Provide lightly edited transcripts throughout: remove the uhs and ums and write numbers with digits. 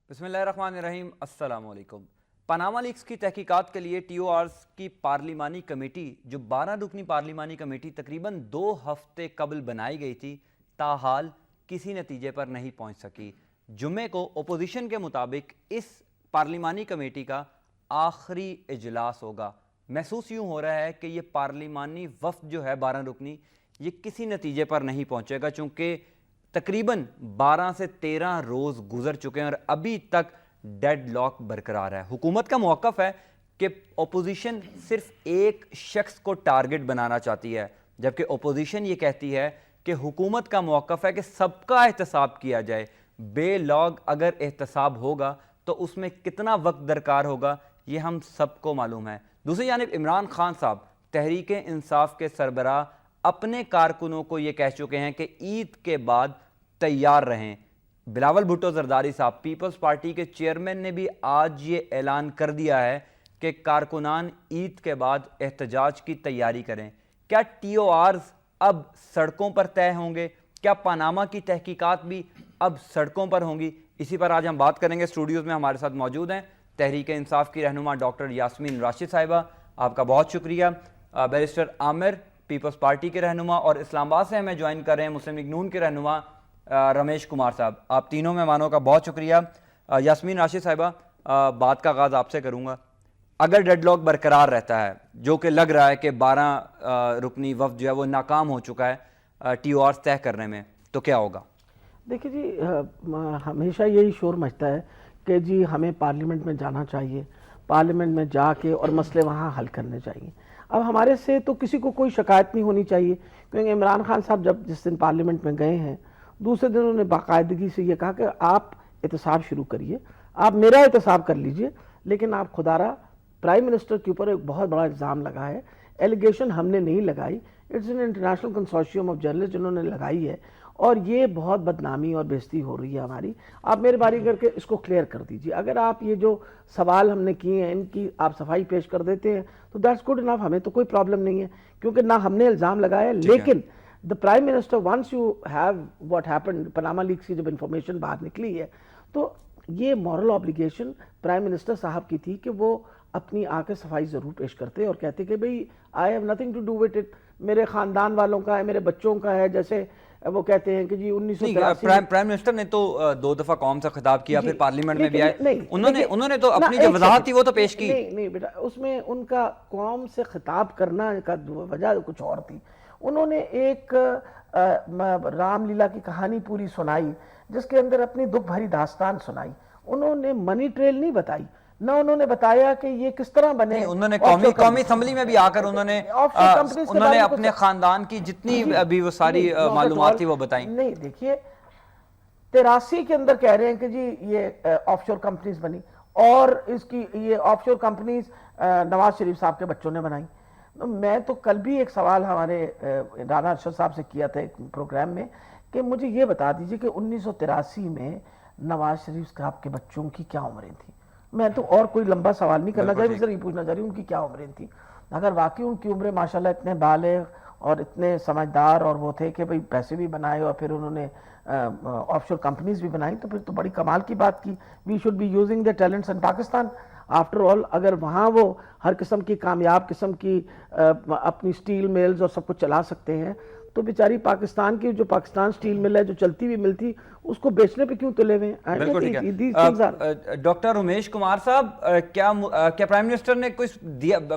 बिस्मिल्लाहिर्रहमानिर्रहीम, अस्सलाम वालेकुम। पनामा लीक्स की तहकीकात के लिए TORs की पार्लिमानी कमेटी, जो 12 रुकनी पार्लिमानी कमेटी तकरीबन 2 हफ्ते कबल बनाई गई थी, ताहाल किसी नतीजे पर नहीं पहुंच सकी। जुमे को अपोजिशन के मुताबिक इस पार्लिमानी कमेटी का आखिरी इजलास होगा। महसूस यूँ हो रहा है कि ये पार्लिमानी वफ्द जो है 12 रुकनी, ये किसी नतीजे पर नहीं पहुंचेगा, चूँकि तकरीबन 12 से 13 रोज़ गुजर चुके हैं और अभी तक डेड लॉक बरकरार है। हुकूमत का मौक़िफ़ है कि अपोजिशन सिर्फ एक शख्स को टारगेट बनाना चाहती है, जबकि अपोजिशन ये कहती है कि हुकूमत का मौक़िफ़ है कि सबका एहतसाब किया जाए। बेलॉग अगर एहतसाब होगा तो उसमें कितना वक्त दरकार होगा, ये हम सबको मालूम है। दूसरी जानिब इमरान खान साहब तहरीक इंसाफ के सरबराह अपने कारकुनों को ये कह चुके हैं कि ईद के बाद तैयार रहें। बिलावल भुट्टो जरदारी साहब पीपल्स पार्टी के चेयरमैन ने भी आज ये ऐलान कर दिया है कि कारकुनान ईद के बाद एहतजाज की तैयारी करें। क्या TORs अब सड़कों पर तय होंगे? क्या पनामा की तहकीकात भी अब सड़कों पर होंगी? इसी पर आज हम बात करेंगे। स्टूडियोज़ में हमारे साथ मौजूद हैं तहरीक इंसाफ की रहनुमा डॉक्टर यास्मीन राशिद साहिबा, आपका बहुत शुक्रिया। बैरिस्टर आमिर पीपल्स पार्टी के रहनुमा, और इस्लामाबाद से हमें ज्वाइन कर रहे हैं मुस्लिम लीग नून के रहनुमा रमेश कुमार साहब। आप तीनों मेहमानों का बहुत शुक्रिया। यास्मीन राशिद साहिबा, बात का आगाज़ आपसे करूँगा। अगर डेडलॉक बरकरार रहता है, जो कि लग रहा है कि 12 रुकनी वफ्द जो है वो नाकाम हो चुका है TORs तय करने में, तो क्या होगा? देखिए जी, हमेशा यही शोर मचता है कि जी हमें पार्लियामेंट में जाना चाहिए, पार्लियामेंट में जाके और मसले वहाँ हल करने चाहिए। अब हमारे से तो किसी को कोई शिकायत नहीं होनी चाहिए, क्योंकि इमरान खान साहब जब जिस दिन पार्लियामेंट में गए हैं, दूसरे दिन उन्होंने बाकायदगी से ये कहा कि आप एहतसाब शुरू करिए, आप मेरा एहतसाब कर लीजिए, लेकिन आप खुदारा प्राइम मिनिस्टर के ऊपर एक बहुत बड़ा इल्ज़ाम लगा है। एलिगेशन हमने नहीं लगाई, it's an international consortium of journalist जिन्होंने लगाई है, और ये बहुत बदनामी और बेइज्जती हो रही है हमारी। आप मेहरबानी करके इसको क्लियर कर दीजिए। अगर आप ये जो सवाल हमने किए हैं इनकी आप सफाई पेश कर देते हैं तो दैट्स गुड इनफ, हमें तो कोई प्रॉब्लम नहीं है, क्योंकि ना हमने इल्ज़ाम लगाया। लेकिन the prime minister, once you have what happened, Panama leaks की जब इंफॉर्मेशन बाहर निकली है, तो ये मॉरल ऑब्लिगेशन प्राइम मिनिस्टर साहब की थी कि वो अपनी आके सफाई ज़रूर पेश करते और कहते कि भाई I have nothing to do with it, मेरे ख़ानदान वालों का है, मेरे बच्चों का है। जैसे वो कहते हैं कि जी 1983 प्राइम मिनिस्टर ने तो 2 दफा कौम से खिताब किया, फिर पार्लियामेंट में भी आए, उन्होंने तो अपनी जो वजाहत थी वो तो पेश की। नहीं बेटा, उसमें उनका कौम से खिताब करना का वजह कुछ और थी। उन्होंने एक रामलीला की कहानी पूरी सुनाई, जिसके अंदर अपनी दुख भरी दास्तान सुनाई। उन्होंने मनी ट्रेल नहीं बताई, ना उन्होंने बताया कि ये किस तरह बने। उन्होंने कौमी असम्बली में भी आकर उन्होंने अपने खानदान की जितनी अभी वो सारी मालूमात थी वो बताई। नहीं, देखिए 83 के अंदर कह रहे हैं कि जी ये ऑफशोर कंपनीज बनी, और इसकी ये ऑफशोर कंपनीज नवाज शरीफ साहब के बच्चों ने बनाई। मैं तो कल भी एक सवाल हमारे राना अरशद साहब से किया था एक प्रोग्राम में कि मुझे ये बता दीजिए कि 1983 में नवाज शरीफ साहब के बच्चों की क्या उम्रें थी। मैं तो और कोई लंबा सवाल नहीं करना चाह रही, सर ये पूछना चाह रही हूँ उनकी क्या उम्रें थी। अगर वाकई उनकी उम्रें माशाल्लाह इतने बालिग और इतने समझदार और वो थे कि भाई पैसे भी बनाए और फिर उन्होंने ऑफशोर कंपनीज भी बनाई, तो फिर तो बड़ी कमाल की बात की। We should be using the talents in Pakistan. After all अगर वहाँ वो हर किस्म की कामयाब किस्म की अपनी स्टील मिल्स और सब कुछ चला सकते हैं, तो बेचारी पाकिस्तान की जो पाकिस्तान स्टील मिल है जो चलती हुई मिलती, उसको बेचने पे क्यों तुले हुए हैं? डॉक्टर उमेश कुमार साहब, क्या प्राइम मिनिस्टर ने कोई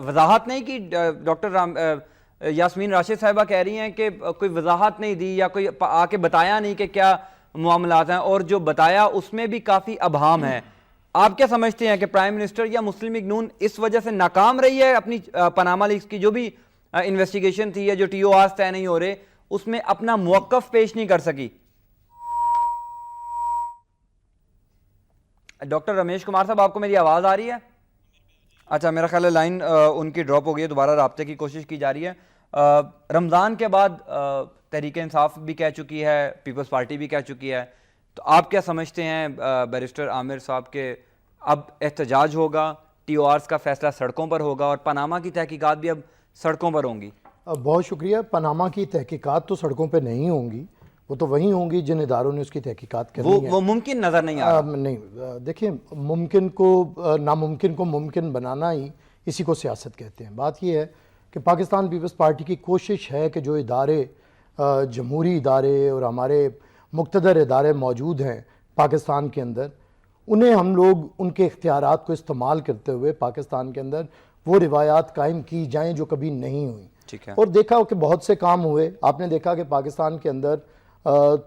वजाहत नहीं की? डॉक्टर यास्मीन राशिद साहिबा कह रही हैं कि कोई वजाहत नहीं दी या कोई आके बताया नहीं कि क्या मामलात हैं, और जो बताया उसमें भी काफी अभाम है। आप क्या समझते हैं कि प्राइम मिनिस्टर या मुस्लिम लीग नून इस वजह से नाकाम रही है अपनी पनामा लीक्स की जो भी इन्वेस्टिगेशन थी या जो TORs तय नहीं हो रहे उसमें अपना मौक़िफ़ पेश नहीं कर सकी? डॉक्टर रमेश कुमार साहब, आपको मेरी आवाज़ आ रही है? अच्छा, मेरा ख्याल है लाइन उनकी ड्रॉप हो गई है, दोबारा राब्ते की कोशिश की जा रही है। रमज़ान के बाद तहरीक इंसाफ भी कह चुकी है, पीपल्स पार्टी भी कह चुकी है, तो आप क्या समझते हैं बैरिस्टर आमिर साहब के अब एहतजाज होगा, TORs का फैसला सड़कों पर होगा और पनामा की तहकीकात भी अब सड़कों पर होंगी? बहुत शुक्रिया। पनामा की तहकीकात तो सड़कों पे नहीं होंगी, वो तो वही होंगी जिन इदारों ने उसकी तहकीकात करनी है। वो मुमकिन नजर नहीं आ रहा। नहीं, देखिए, नामुमकिन को मुमकिन बनाना ही इसी को सियासत कहते हैं। बात यह है कि पाकिस्तान पीपल्स पार्टी की कोशिश है कि जो इदारे, जमहूरी इदारे और हमारे मुक़्तदर इदारे मौजूद हैं पाकिस्तान के अंदर, उन्हें हम लोग उनके इख्तियारात को इस्तेमाल करते हुए पाकिस्तान के अंदर वो रिवायात कायम की जाएं जो कभी नहीं हुई। ठीक है। और देखा कि बहुत से काम हुए। आपने देखा कि पाकिस्तान के अंदर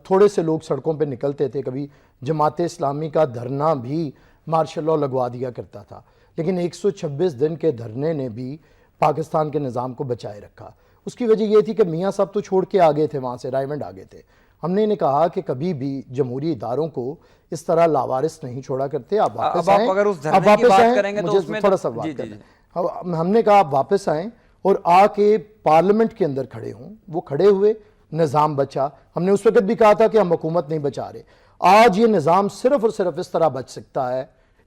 थोड़े से लोग सड़कों पे निकलते थे, कभी जमात इस्लामी का धरना भी मार्शल लॉ लगवा दिया करता था, लेकिन 126 दिन के धरने ने भी पाकिस्तान के निज़ाम को बचाए रखा। उसकी वजह यह थी कि मियाँ साहब तो छोड़ के आ गए थे, वहाँ से रायमंड आ गए थे। हमने इन्हें कहा कि कभी भी जमहूरी इदारों को इस तरह लावारिस नहीं छोड़ा करते, आप वापस आएं। अगर उस धरने की बात करेंगे तो उसमें थोड़ा सा बात करें। हमने कहा आप वापस आएं और आके पार्लियामेंट के अंदर खड़े हों। वो खड़े हुए, निज़ाम बचा। हमने उस वक्त भी कहा था कि हम हुकूमत नहीं बचा रहे। आज ये निज़ाम सिर्फ और सिर्फ इस तरह बच सकता है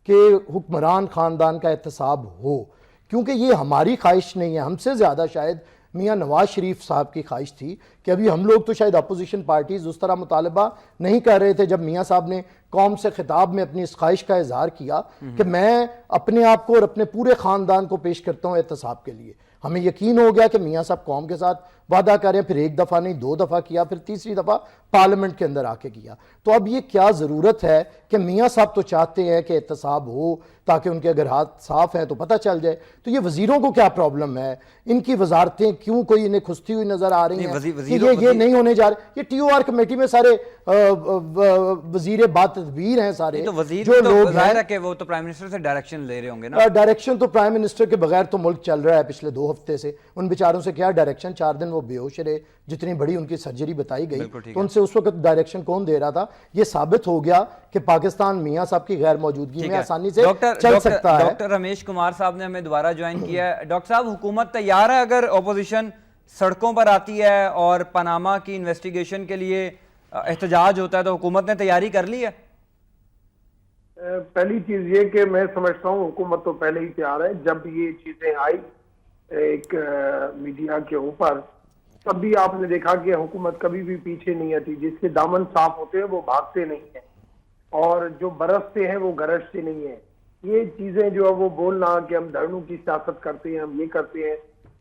कि हुक्मरान ख़ानदान का एहतसाब हो, क्योंकि ये हमारी ख्वाहिश नहीं है। हमसे ज़्यादा शायद मियाँ नवाज शरीफ साहब की ख्वाहिश थी कि अभी हम लोग तो शायद अपोजिशन पार्टीज़ उस तरह मुतालबा नहीं कर रहे थे जब मियाँ साहब ने कौम से खिताब में अपनी इस ख्वाहिश का इजहार किया कि मैं अपने आप को और अपने पूरे ख़ानदान को पेश करता हूँ एहतसाब के लिए। हमें यकीन हो गया कि मियाँ साहब कौम के साथ वादा करें, फिर एक दफ़ा नहीं 2 दफ़ा किया, फिर तीसरी दफ़ा पार्लियामेंट के अंदर आके किया। तो अब ये क्या ज़रूरत है कि मियाँ साहब तो चाहते हैं कि एहतसाब हो ताकि उनके अगर हाथ साफ हैं तो पता चल जाए। तो ये वजीरों को क्या प्रॉब्लम है? इनकी वजारतें क्यों कोई इन्हें खुजती हुई नजर आ रही हैं कि ये नहीं होने जा रहे? ये TOR कमेटी में सारे वजीर बातदबीर हैं सारे। तो वजीर जो तो लोग जाहिर है कि वो तो प्राइम मिनिस्टर से डायरेक्शन ले रहे होंगे ना। डायरेक्शन तो प्राइम मिनिस्टर के बगैर तो मुल्क चल रहा है पिछले 2 हफ्ते से। उन बेचारों से क्या डायरेक्शन? 4 दिन वो बेहोश रहे, जितनी बड़ी उनकी सर्जरी बताई गई, तो उनसे उस वक्त डायरेक्शन कौन दे रहा था? ये साबित हो गया कि पाकिस्तान मियाँ साहब की गैर मौजूदगी में आसानी से चल सकता है। डॉक्टर रमेश कुमार साहब ने हमें दोबारा ज्वाइन किया है। डॉक्टर साहब, हुकूमत तैयार है अगर ऑपोजिशन सड़कों पर आती है और पनामा की इन्वेस्टिगेशन के लिए एहतजाज होता है तो हुकूमत ने तैयारी कर ली है? पहली चीज ये कि मैं समझता हूँ हुकूमत तो पहले ही तैयार है। जब ये चीजें आई एक मीडिया के ऊपर, तब भी आपने देखा कि हुकूमत कभी भी पीछे नहीं आती। जिसके दामन साफ होते हैं वो भागते नहीं है, और जो बरसते हैं वो गरजते नहीं है। ये चीजें जो है वो बोलना कि हम धरनों की सियासत करते हैं, हम ये करते हैं,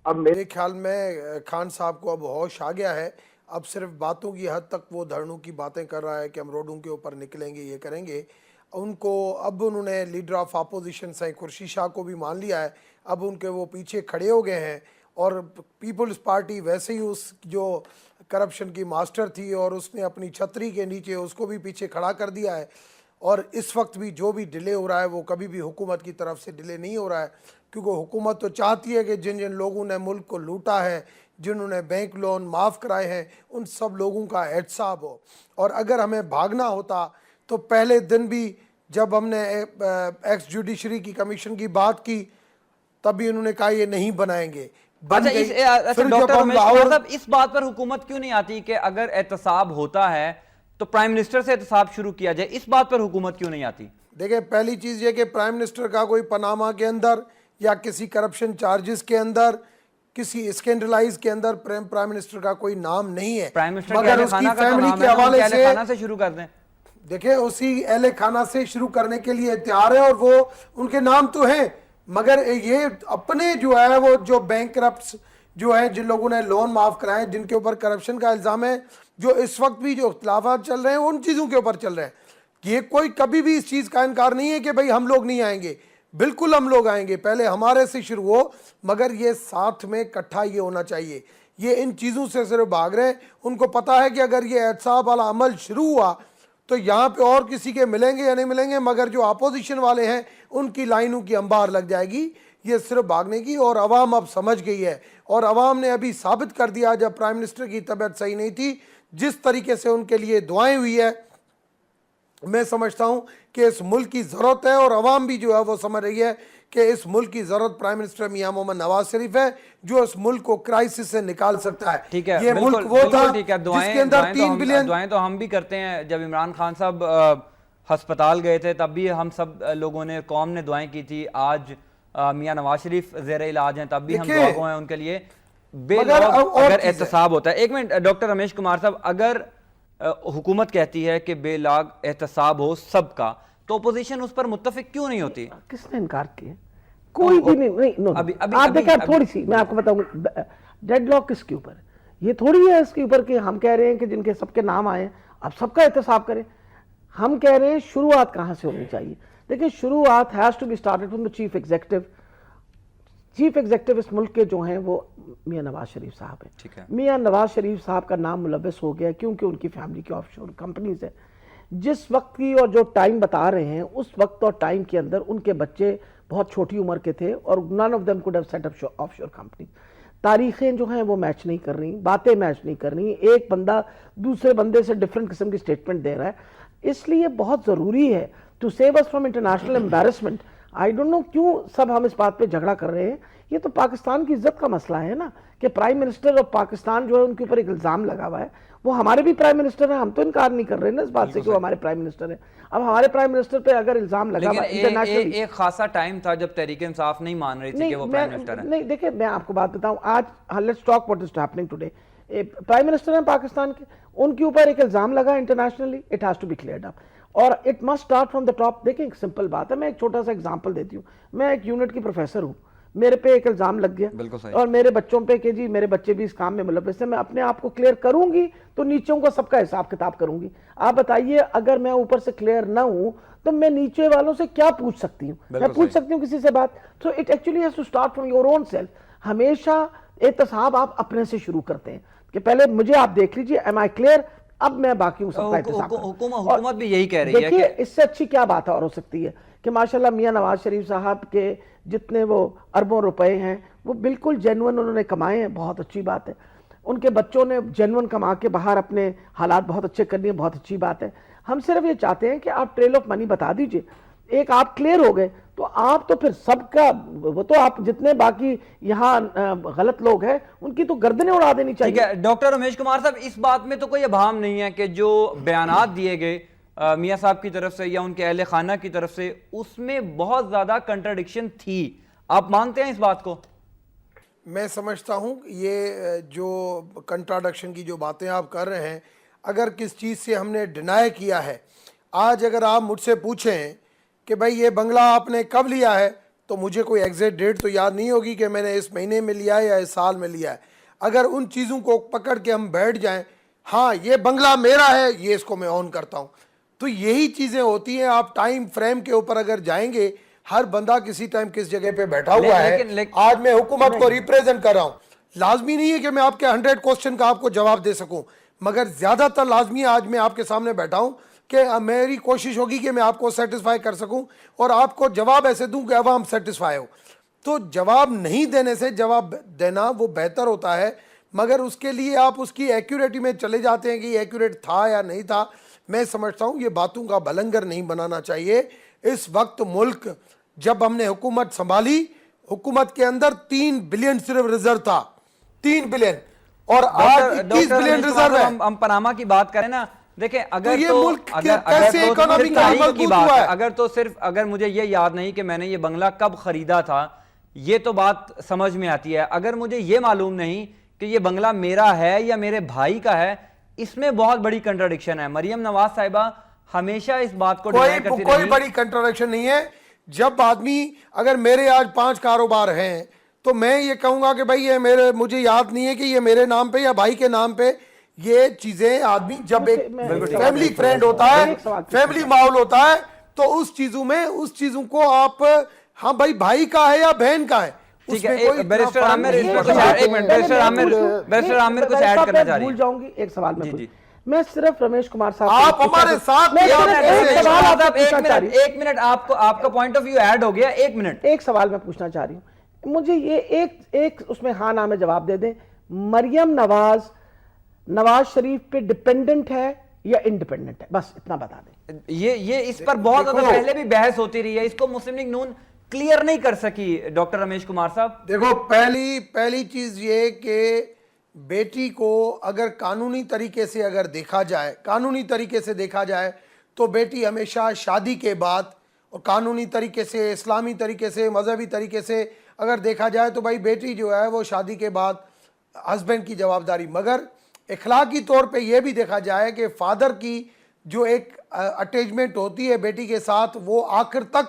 अब मेरे ख्याल में खान साहब को अब होश आ गया है। अब सिर्फ बातों की हद तक वो धरनों की बातें कर रहा है कि हम रोडों के ऊपर निकलेंगे, ये करेंगे। उनको अब उन्होंने लीडर ऑफ अपोजिशन सही कुर्शी शाह को भी मान लिया है। अब उनके वो पीछे खड़े हो गए हैं, और पीपल्स पार्टी वैसे ही उस जो करप्शन की मास्टर थी और उसने अपनी छतरी के नीचे उसको भी पीछे खड़ा कर दिया है। और इस वक्त भी जो भी डिले हो रहा है वो कभी भी हुकूमत की तरफ से डिले नहीं हो रहा है, क्योंकि हुकूमत तो चाहती है कि जिन जिन लोगों ने मुल्क को लूटा है, जिन्होंने बैंक लोन माफ़ कराए हैं, उन सब लोगों का एहतसाब हो। और अगर हमें भागना होता तो पहले दिन भी जब हमने एक्स जुडिशरी की कमीशन की बात की तब भी उन्होंने कहा ये नहीं बनाएंगे। अच्छा, डॉक्टर रमेश कुमार साहब, इस बात पर हुकूमत क्यों नहीं आती कि अगर एहतसाब होता है तो प्राइम मिनिस्टर से एहतसाब शुरू किया जाए? इस बात पर हुकूमत क्यों नहीं आती? देखिए, पहली चीज ये कि प्राइम मिनिस्टर का कोई पनामा के अंदर या किसी करप्शन चार्जेस के अंदर, किसी स्कैंडलाइज के अंदर प्राइम मिनिस्टर का कोई नाम नहीं है। प्राइम मिनिस्टर मगर उसकी फैमिली के हवाले से शुरू कर दें। देखिए, उसी अहले खाना से शुरू करने के लिए तैयार है, और वो उनके नाम तो हैं, मगर ये अपने जो है वो जो बैंक करप्ट जो है, जिन लोगों ने लोन माफ कराए, जिनके ऊपर करप्शन का इल्जाम है, जो इस वक्त भी जो इख्तिलाफात चल रहे हैं उन चीज़ों के ऊपर चल रहे हैं। ये कोई कभी भी इस चीज़ का इनकार नहीं है कि भाई हम लोग नहीं आएंगे, बिल्कुल हम लोग आएंगे, पहले हमारे से शुरू हो, मगर ये साथ में इकट्ठा ये होना चाहिए। ये इन चीज़ों से सिर्फ भाग रहे हैं। उनको पता है कि अगर ये एहतसाब वाला अमल शुरू हुआ तो यहाँ पे और किसी के मिलेंगे या नहीं मिलेंगे, मगर जो अपोजिशन वाले हैं उनकी लाइनों की अंबार लग जाएगी। ये सिर्फ भागने की, और अवाम अब समझ गई है, और अवाम ने अभी साबित कर दिया जब प्राइम मिनिस्टर की तबीयत सही नहीं थी, जिस तरीके से उनके लिए दुआएं हुई है। मैं समझता हूं कि इस मुल्क की ज़रूरत है, और अवाम भी जो है वो समझ रही है कि इस मुल्क की ज़रूरत प्राइम मिनिस्टर मियां मोहम्मद नवाज शरीफ है, जो इस मुल्क को क्राइसिस से निकाल सकता है। ठीक है, ये मुल्क वो था जिसके अंदर 3 बिलियन। दुआएं तो हम भी करते हैं। जब इमरान खान साहब अस्पताल गए थे तब भी हम सब लोगों ने, कौम ने दुआएं की थी। आज मियां नवाज शरीफ ज़ेरे इलाज हैं, तब भी हम दुआ गो हैं उनके लिए। अगर एहतसाब होता है। एक मिनट डॉक्टर रमेश कुमार साहब, अगर हुकूमत कहती है कि बेलाग एहतसाब हो सबका, तो अपोजिशन उस पर मुत्तफिक क्यों नहीं होती? किसने इनकार किया? कोई भी नहीं। नो, आप देखिए, थोड़ी सी मैं आपको बताऊंगा डेडलॉक किसके ऊपर है। ये थोड़ी है इसके ऊपर कि हम कह रहे हैं कि जिनके सबके नाम आए अब सबका एहतसाब करें। हम कह रहे हैं शुरुआत कहां से होनी चाहिए। देखिए, शुरुआत has to be started from the chief executive. Chief executive इस मुल्क के जो हैं वो मियां नवाज शरीफ साहब हैं। ठीक है। मियां नवाज शरीफ साहब का नाम मुलव्वस हो गया क्योंकि उनकी फैमिली की ऑफशोर कंपनीज है। जिस वक्त की और जो टाइम बता रहे हैं उस वक्त और टाइम के अंदर उनके बच्चे बहुत छोटी उम्र के थे और none of them could have set up offshore company. तारीखें जो हैं वो मैच नहीं कर रही, बातें मैच नहीं कर रही, एक बंदा दूसरे बंदे से डिफरेंट किस्म की स्टेटमेंट दे रहा है। इसलिए बहुत ज़रूरी है to save us from international embarrassment. I don't know क्यों सब हम इस बात पे झगड़ा कर रहे हैं। ये तो पाकिस्तान की इज्जत का मसला है ना, कि प्राइम मिनिस्टर ऑफ पाकिस्तान जो है उनके ऊपर एक इल्ज़ाम लगा हुआ है। वो हमारे भी प्राइम मिनिस्टर हैं, हम तो इनकार नहीं कर रहे ना इस बात से कि वो हमारे प्राइम मिनिस्टर हैं। अब हमारे प्राइम मिनिस्टर पे अगर इल्ज़ाम लगा हुआ लेकिन एक खासा टाइम था जब तहरीक इंसाफ नहीं मान रही थी कि वो प्राइम मिनिस्टर है। नहीं, देखिए मैं आपको बात बताऊं, आज let's talk what is happening today. Prime minister हैं पाकिस्तान के, उनके ऊपर एक इल्ज़ाम लगा internationally, it has to be cleared up और it must start from the top. देखिए, एक सिंपल बात है, मैं एक छोटा सा एग्जांपल देती हूँ। मैं एक यूनिट की प्रोफेसर हूँ, मेरे पे एक इल्जाम लग गया और मेरे बच्चों पे कि जी मेरे बच्चे भी इस काम में मुलव्वस हैं। मैं अपने आप को क्लियर करूंगी तो नीचों का सबका हिसाब किताब करूंगी। आप बताइए, अगर मैं ऊपर से क्लियर ना हूं तो मैं नीचे वालों से क्या पूछ सकती हूँ? मैं पूछ सकती हूँ किसी से बात? So it actually has to start from your own self. हमेशा एहतसाब आप अपने से शुरू करते हैं कि पहले मुझे आप देख लीजिए, एम आई क्लियर, अब मैं बाकी सबका एहतसाब करूं। हुकूमत भी यही कह रही है। देखिए, इससे अच्छी क्या बात और हो सकती है कि माशाल्लाह मियां नवाज शरीफ साहब के जितने वो अरबों रुपए हैं वो बिल्कुल जेन्युइन उन्होंने कमाए हैं, बहुत अच्छी बात है। उनके बच्चों ने जेन्युइन कमा के बाहर अपने हालात बहुत अच्छे करनी है, बहुत अच्छी बात है। हम सिर्फ ये चाहते हैं कि आप ट्रेल ऑफ मनी बता दीजिए। एक आप क्लियर हो गए तो आप तो फिर सबका, वो तो आप जितने बाकी यहाँ गलत लोग हैं उनकी तो गर्दनें उड़ा देनी चाहिए। ठीक है डॉक्टर रमेश कुमार साहब, इस बात में तो कोई अभाम नहीं है कि जो बयानात दिए गए मियां साहब की तरफ से या उनके अहले खाना की तरफ से, उसमें बहुत ज्यादा कंट्राडिक्शन थी। आप मानते हैं इस बात को? मैं समझता हूं ये जो कंट्राडिक्शन की जो बातें आप कर रहे हैं, अगर किस चीज़ से हमने डिनाई किया है, आज अगर आप मुझसे पूछें कि भाई ये बंगला आपने कब लिया है, तो मुझे कोई एग्जैक्ट डेट तो याद नहीं होगी कि मैंने इस महीने में लिया है या इस साल में लिया है। अगर उन चीज़ों को पकड़ के हम बैठ जाएं, हाँ ये बंगला मेरा है, ये इसको मैं ऑन करता हूँ, तो यही चीज़ें होती हैं। आप टाइम फ्रेम के ऊपर अगर जाएंगे, हर बंदा किसी टाइम किस जगह पे बैठा हुआ है। आज मैं हुकूमत को रिप्रेजेंट कर रहा हूँ, लाजमी नहीं है कि मैं आपके 100 क्वेश्चन का आपको जवाब दे सकूं, मगर ज़्यादातर लाजमी है आज मैं आपके सामने बैठा हूँ कि मेरी कोशिश होगी कि मैं आपको सेटिस्फाई कर सकूं और आपको जवाब ऐसे दूं कि अवाम सेटिस्फाई हो। तो जवाब नहीं देने से जवाब देना वो बेहतर होता है, मगर उसके लिए आप उसकी एक्यूरेटी में चले जाते हैं कि एक्यूरेट था या नहीं था। मैं समझता हूँ ये बातों का बलंगर नहीं बनाना चाहिए। इस वक्त मुल्क, जब हमने हुकूमत संभाली, हुकूमत के अंदर 3 बिलियन सिर्फ रिजर्व था, 3 बिलियन, और आज 21 बिलियन रिजर्व है। हम पनामा की बात करें ना, देखिए अगर ये तो मुल्क कैसे इकोनॉमी का मजबूत की बात हुआ है, है? अगर तो सिर्फ अगर मुझे ये याद नहीं कि मैंने ये बंगला कब खरीदा था, ये तो बात समझ में आती है। अगर मुझे ये मालूम नहीं कि ये बंगला मेरा है या मेरे भाई का है, इसमें बहुत बड़ी कंट्राडिक्शन है। मरियम नवाज साहिबा हमेशा इस बात को डिनाई करती रही। कोई बड़ी कंट्राडिक्शन नहीं है। जब आदमी, अगर मेरे आज 5 कारोबार हैं तो मैं ये कहूंगा कि भाई ये मेरे, मुझे याद नहीं है कि ये मेरे नाम पे या भाई के नाम पे। ये चीजें आदमी जब एक फैमिली फ्रेंड होता है, फैमिली माहौल होता है, तो उस चीजों में, उस चीजों को आप, हाँ भाई भाई का है या बहन का है, ठीक है। बैरिस्टर आमिर कुछ ऐड करना चाह रही भूल जाऊंगी एक सवाल में। मैं सिर्फ रमेश कुमार साहब, आप हमारे साथ, एक मिनट, आपका पॉइंट ऑफ व्यू ऐड हो गया, एक मिनट। एक सवाल मैं पूछना चाह रही हूं, मुझे ये एक उसमें हाँ ना में जवाब दे दें। मरियम नवाज शरीफ पे डिपेंडेंट है या इंडिपेंडेंट है, बस इतना बता दें। ये इस पर बहुत ज्यादा पहले भी बहस होती रही है, इसको मुस्लिम लीग नून क्लियर नहीं कर सकी। डॉक्टर रमेश कुमार साहब, देखो, पहली चीज ये कि बेटी को अगर कानूनी तरीके से अगर देखा जाए, कानूनी तरीके से देखा जाए, तो बेटी हमेशा शादी के बाद, और कानूनी तरीके से, इस्लामी तरीके से, मजहबी तरीके से अगर देखा जाए तो भाई बेटी जो है वो शादी के बाद हस्बैंड की जवाबदारी। मगर इखलाकी तौर पे ये भी देखा जाए कि फादर की जो एक अटैचमेंट होती है बेटी के साथ, वो आखिर तक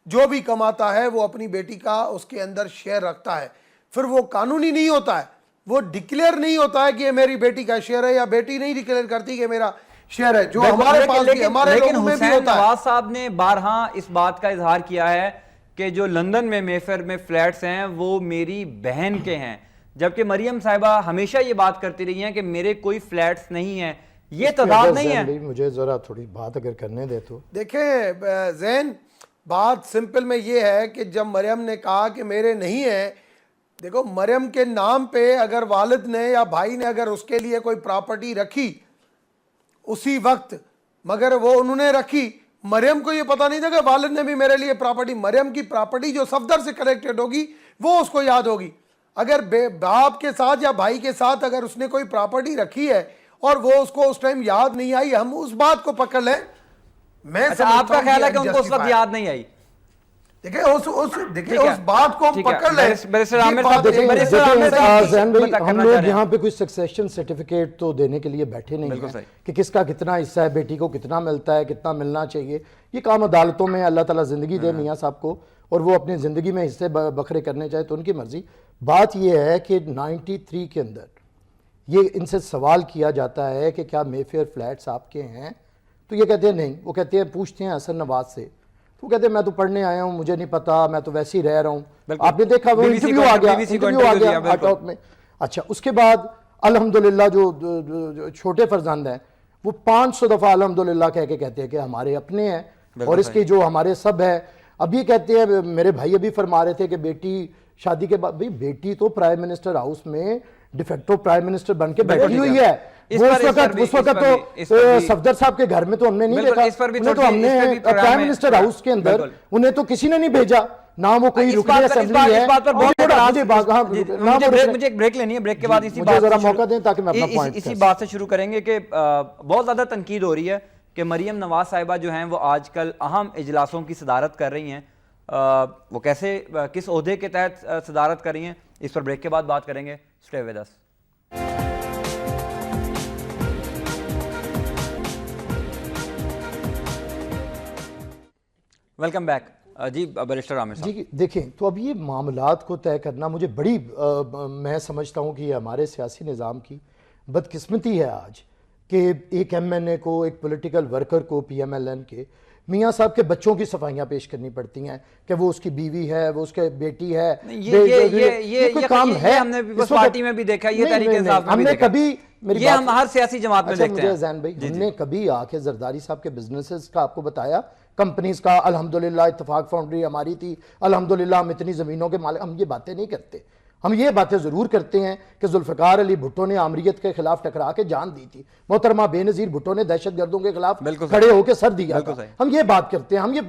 जो भी कमाता है वो अपनी बेटी का उसके अंदर शेयर रखता है। फिर वो कानूनी नहीं होता है, वो डिक्लेयर नहीं होता है कि ये मेरी बेटी का शेयर है, या बेटी नहीं डिक्लेयर करती कि मेरा शेयर है, जो हमारे पास भी, हमारे लोगों में भी हुसैन होता है। नवाज साहब ने बारहा इस बात का इजहार किया है कि जो लंदन में मेफेयर में फ्लैट्स हैं वो मेरी बहन के हैं, जबकि मरियम साहिबा हमेशा ये बात करती रही हैं कि मेरे कोई फ्लैट्स नहीं है। ये तदाद नहीं है। मुझे जरा थोड़ी बात अगर करने दे तो। देखें जैन, बात सिंपल में ये है कि जब मरियम ने कहा कि मेरे नहीं है, देखो मरियम के नाम पे अगर वालिद ने या भाई ने अगर उसके लिए कोई प्रॉपर्टी रखी उसी वक्त, मगर वो उन्होंने रखी, मरियम को ये पता नहीं था कि वालिद ने भी मेरे लिए प्रॉपर्टी, मरियम की प्रॉपर्टी जो सफदर से कनेक्टेड होगी वो उसको याद होगी। अगर बाप के साथ या भाई के साथ अगर उसने कोई प्रॉपर्टी रखी है और वो उसको उस टाइम याद नहीं आई, हम उस बात को पकड़ लें। मैं अच्छा, आपका ख्याल है कि उनको उस वक्त याद नहीं आई? देखिए उस बात को हम पकड़ लें। हम लोग यहाँ पे कोई सक्सेशन सर्टिफिकेट तो देने के लिए बैठे नहीं हैं कि किसका कितना हिस्सा है, बेटी को कितना मिलता है, कितना मिलना चाहिए। ये काम अदालतों में, अल्लाह ताला जिंदगी दे मियाँ साहब को, और वो अपनी जिंदगी में हिस्से बखरे करने चाहे तो उनकी मर्जी। बात यह है कि 93 के अंदर ये इनसे सवाल किया जाता है कि क्या मेफेयर फ्लैट्स आपके हैं, तो ये कहते हैं नहीं। वो कहते हैं, पूछते हैं हसन नवाज से, तो कहते हैं मैं तो पढ़ने आया हूँ, मुझे नहीं पता, मैं तो वैसे ही रह रहा हूँ। आपने देखा वो इंटरव्यू आ गया हार्ट में। अच्छा, उसके बाद अल्हम्दुलिल्लाह जो छोटे फर्जंद हैं वो 500 दफा अल्हम्दुलिल्लाह कह के कहते हैं कि हमारे अपने हैं और इसके जो हमारे सब है। अभी कहते हैं, मेरे भाई अभी फरमा रहे थे कि बेटी शादी के बाद, भाई बेटी तो प्राइम मिनिस्टर हाउस में डिफेक्टो प्राइम मिनिस्टर बन के बैठी हुई है। उस वक्त तो सफदर साहब के घर में तो हमने नहीं देखा, उन्हें तो हमने प्राइम मिनिस्टर हाउस के अंदर उन्हें तो किसी ने नहीं भेजा, ना वो कोई रुकनी असेंबली है। मुझे एक ब्रेक लेनी है, ब्रेक के बाद इसी बात जरा मौका दें ताकि मैं अपना पॉइंट इसी बात से शुरू करेंगे कि बहुत ज्यादा तनकीद हो रही है कि मरियम नवाज साहिबा जो हैं वो आजकल अहम इजलासों की सदारत कर रही हैं। वो कैसे, किस ओहदे के तहत सदारत कर रही हैं, इस पर ब्रेक के बाद बात करेंगे। Stay with us. Welcome back जी बैरिस्टर आमिर साहब। जी देखें, तो अब ये मामलात को तय करना मुझे बड़ी मैं समझता हूँ कि ये हमारे सियासी निज़ाम की बदकिस्मती है आज कि एक MNA को, एक पॉलिटिकल वर्कर को, PMLN के मियाँ साहब के बच्चों की सफाइयाँ पेश करनी पड़ती हैं कि वो उसकी बीवी है, वो उसके बेटी है। ये काम है, हमने पार्टी में भी देखा, ये तरीके इंसाफ में भी देखा। कभी ये हम हर सियासी जमात में देखते हैं। जैन भाई, हमने कभी आके जरदारी साहब के बिजनेसेस का आपको बताया, कंपनीज का, अल्हम्दुलिल्लाह इत्तेफाक फाउंड्री हमारी थी, अल्हम्दुलिल्लाह हम इतनी जमीनों के मालिक, हम ये बातें नहीं करते। हम ये बातें जरूर करते हैं कि जुल्फकार अली भुट्टो ने आमरीत के खिलाफ टकरा के जान दी थी, मोहतरमा बेनजीर भुट्टो ने दहशतगर्दों के खिलाफ खड़े होकर सर दिया था। हम ये बात करते हैं। हम ये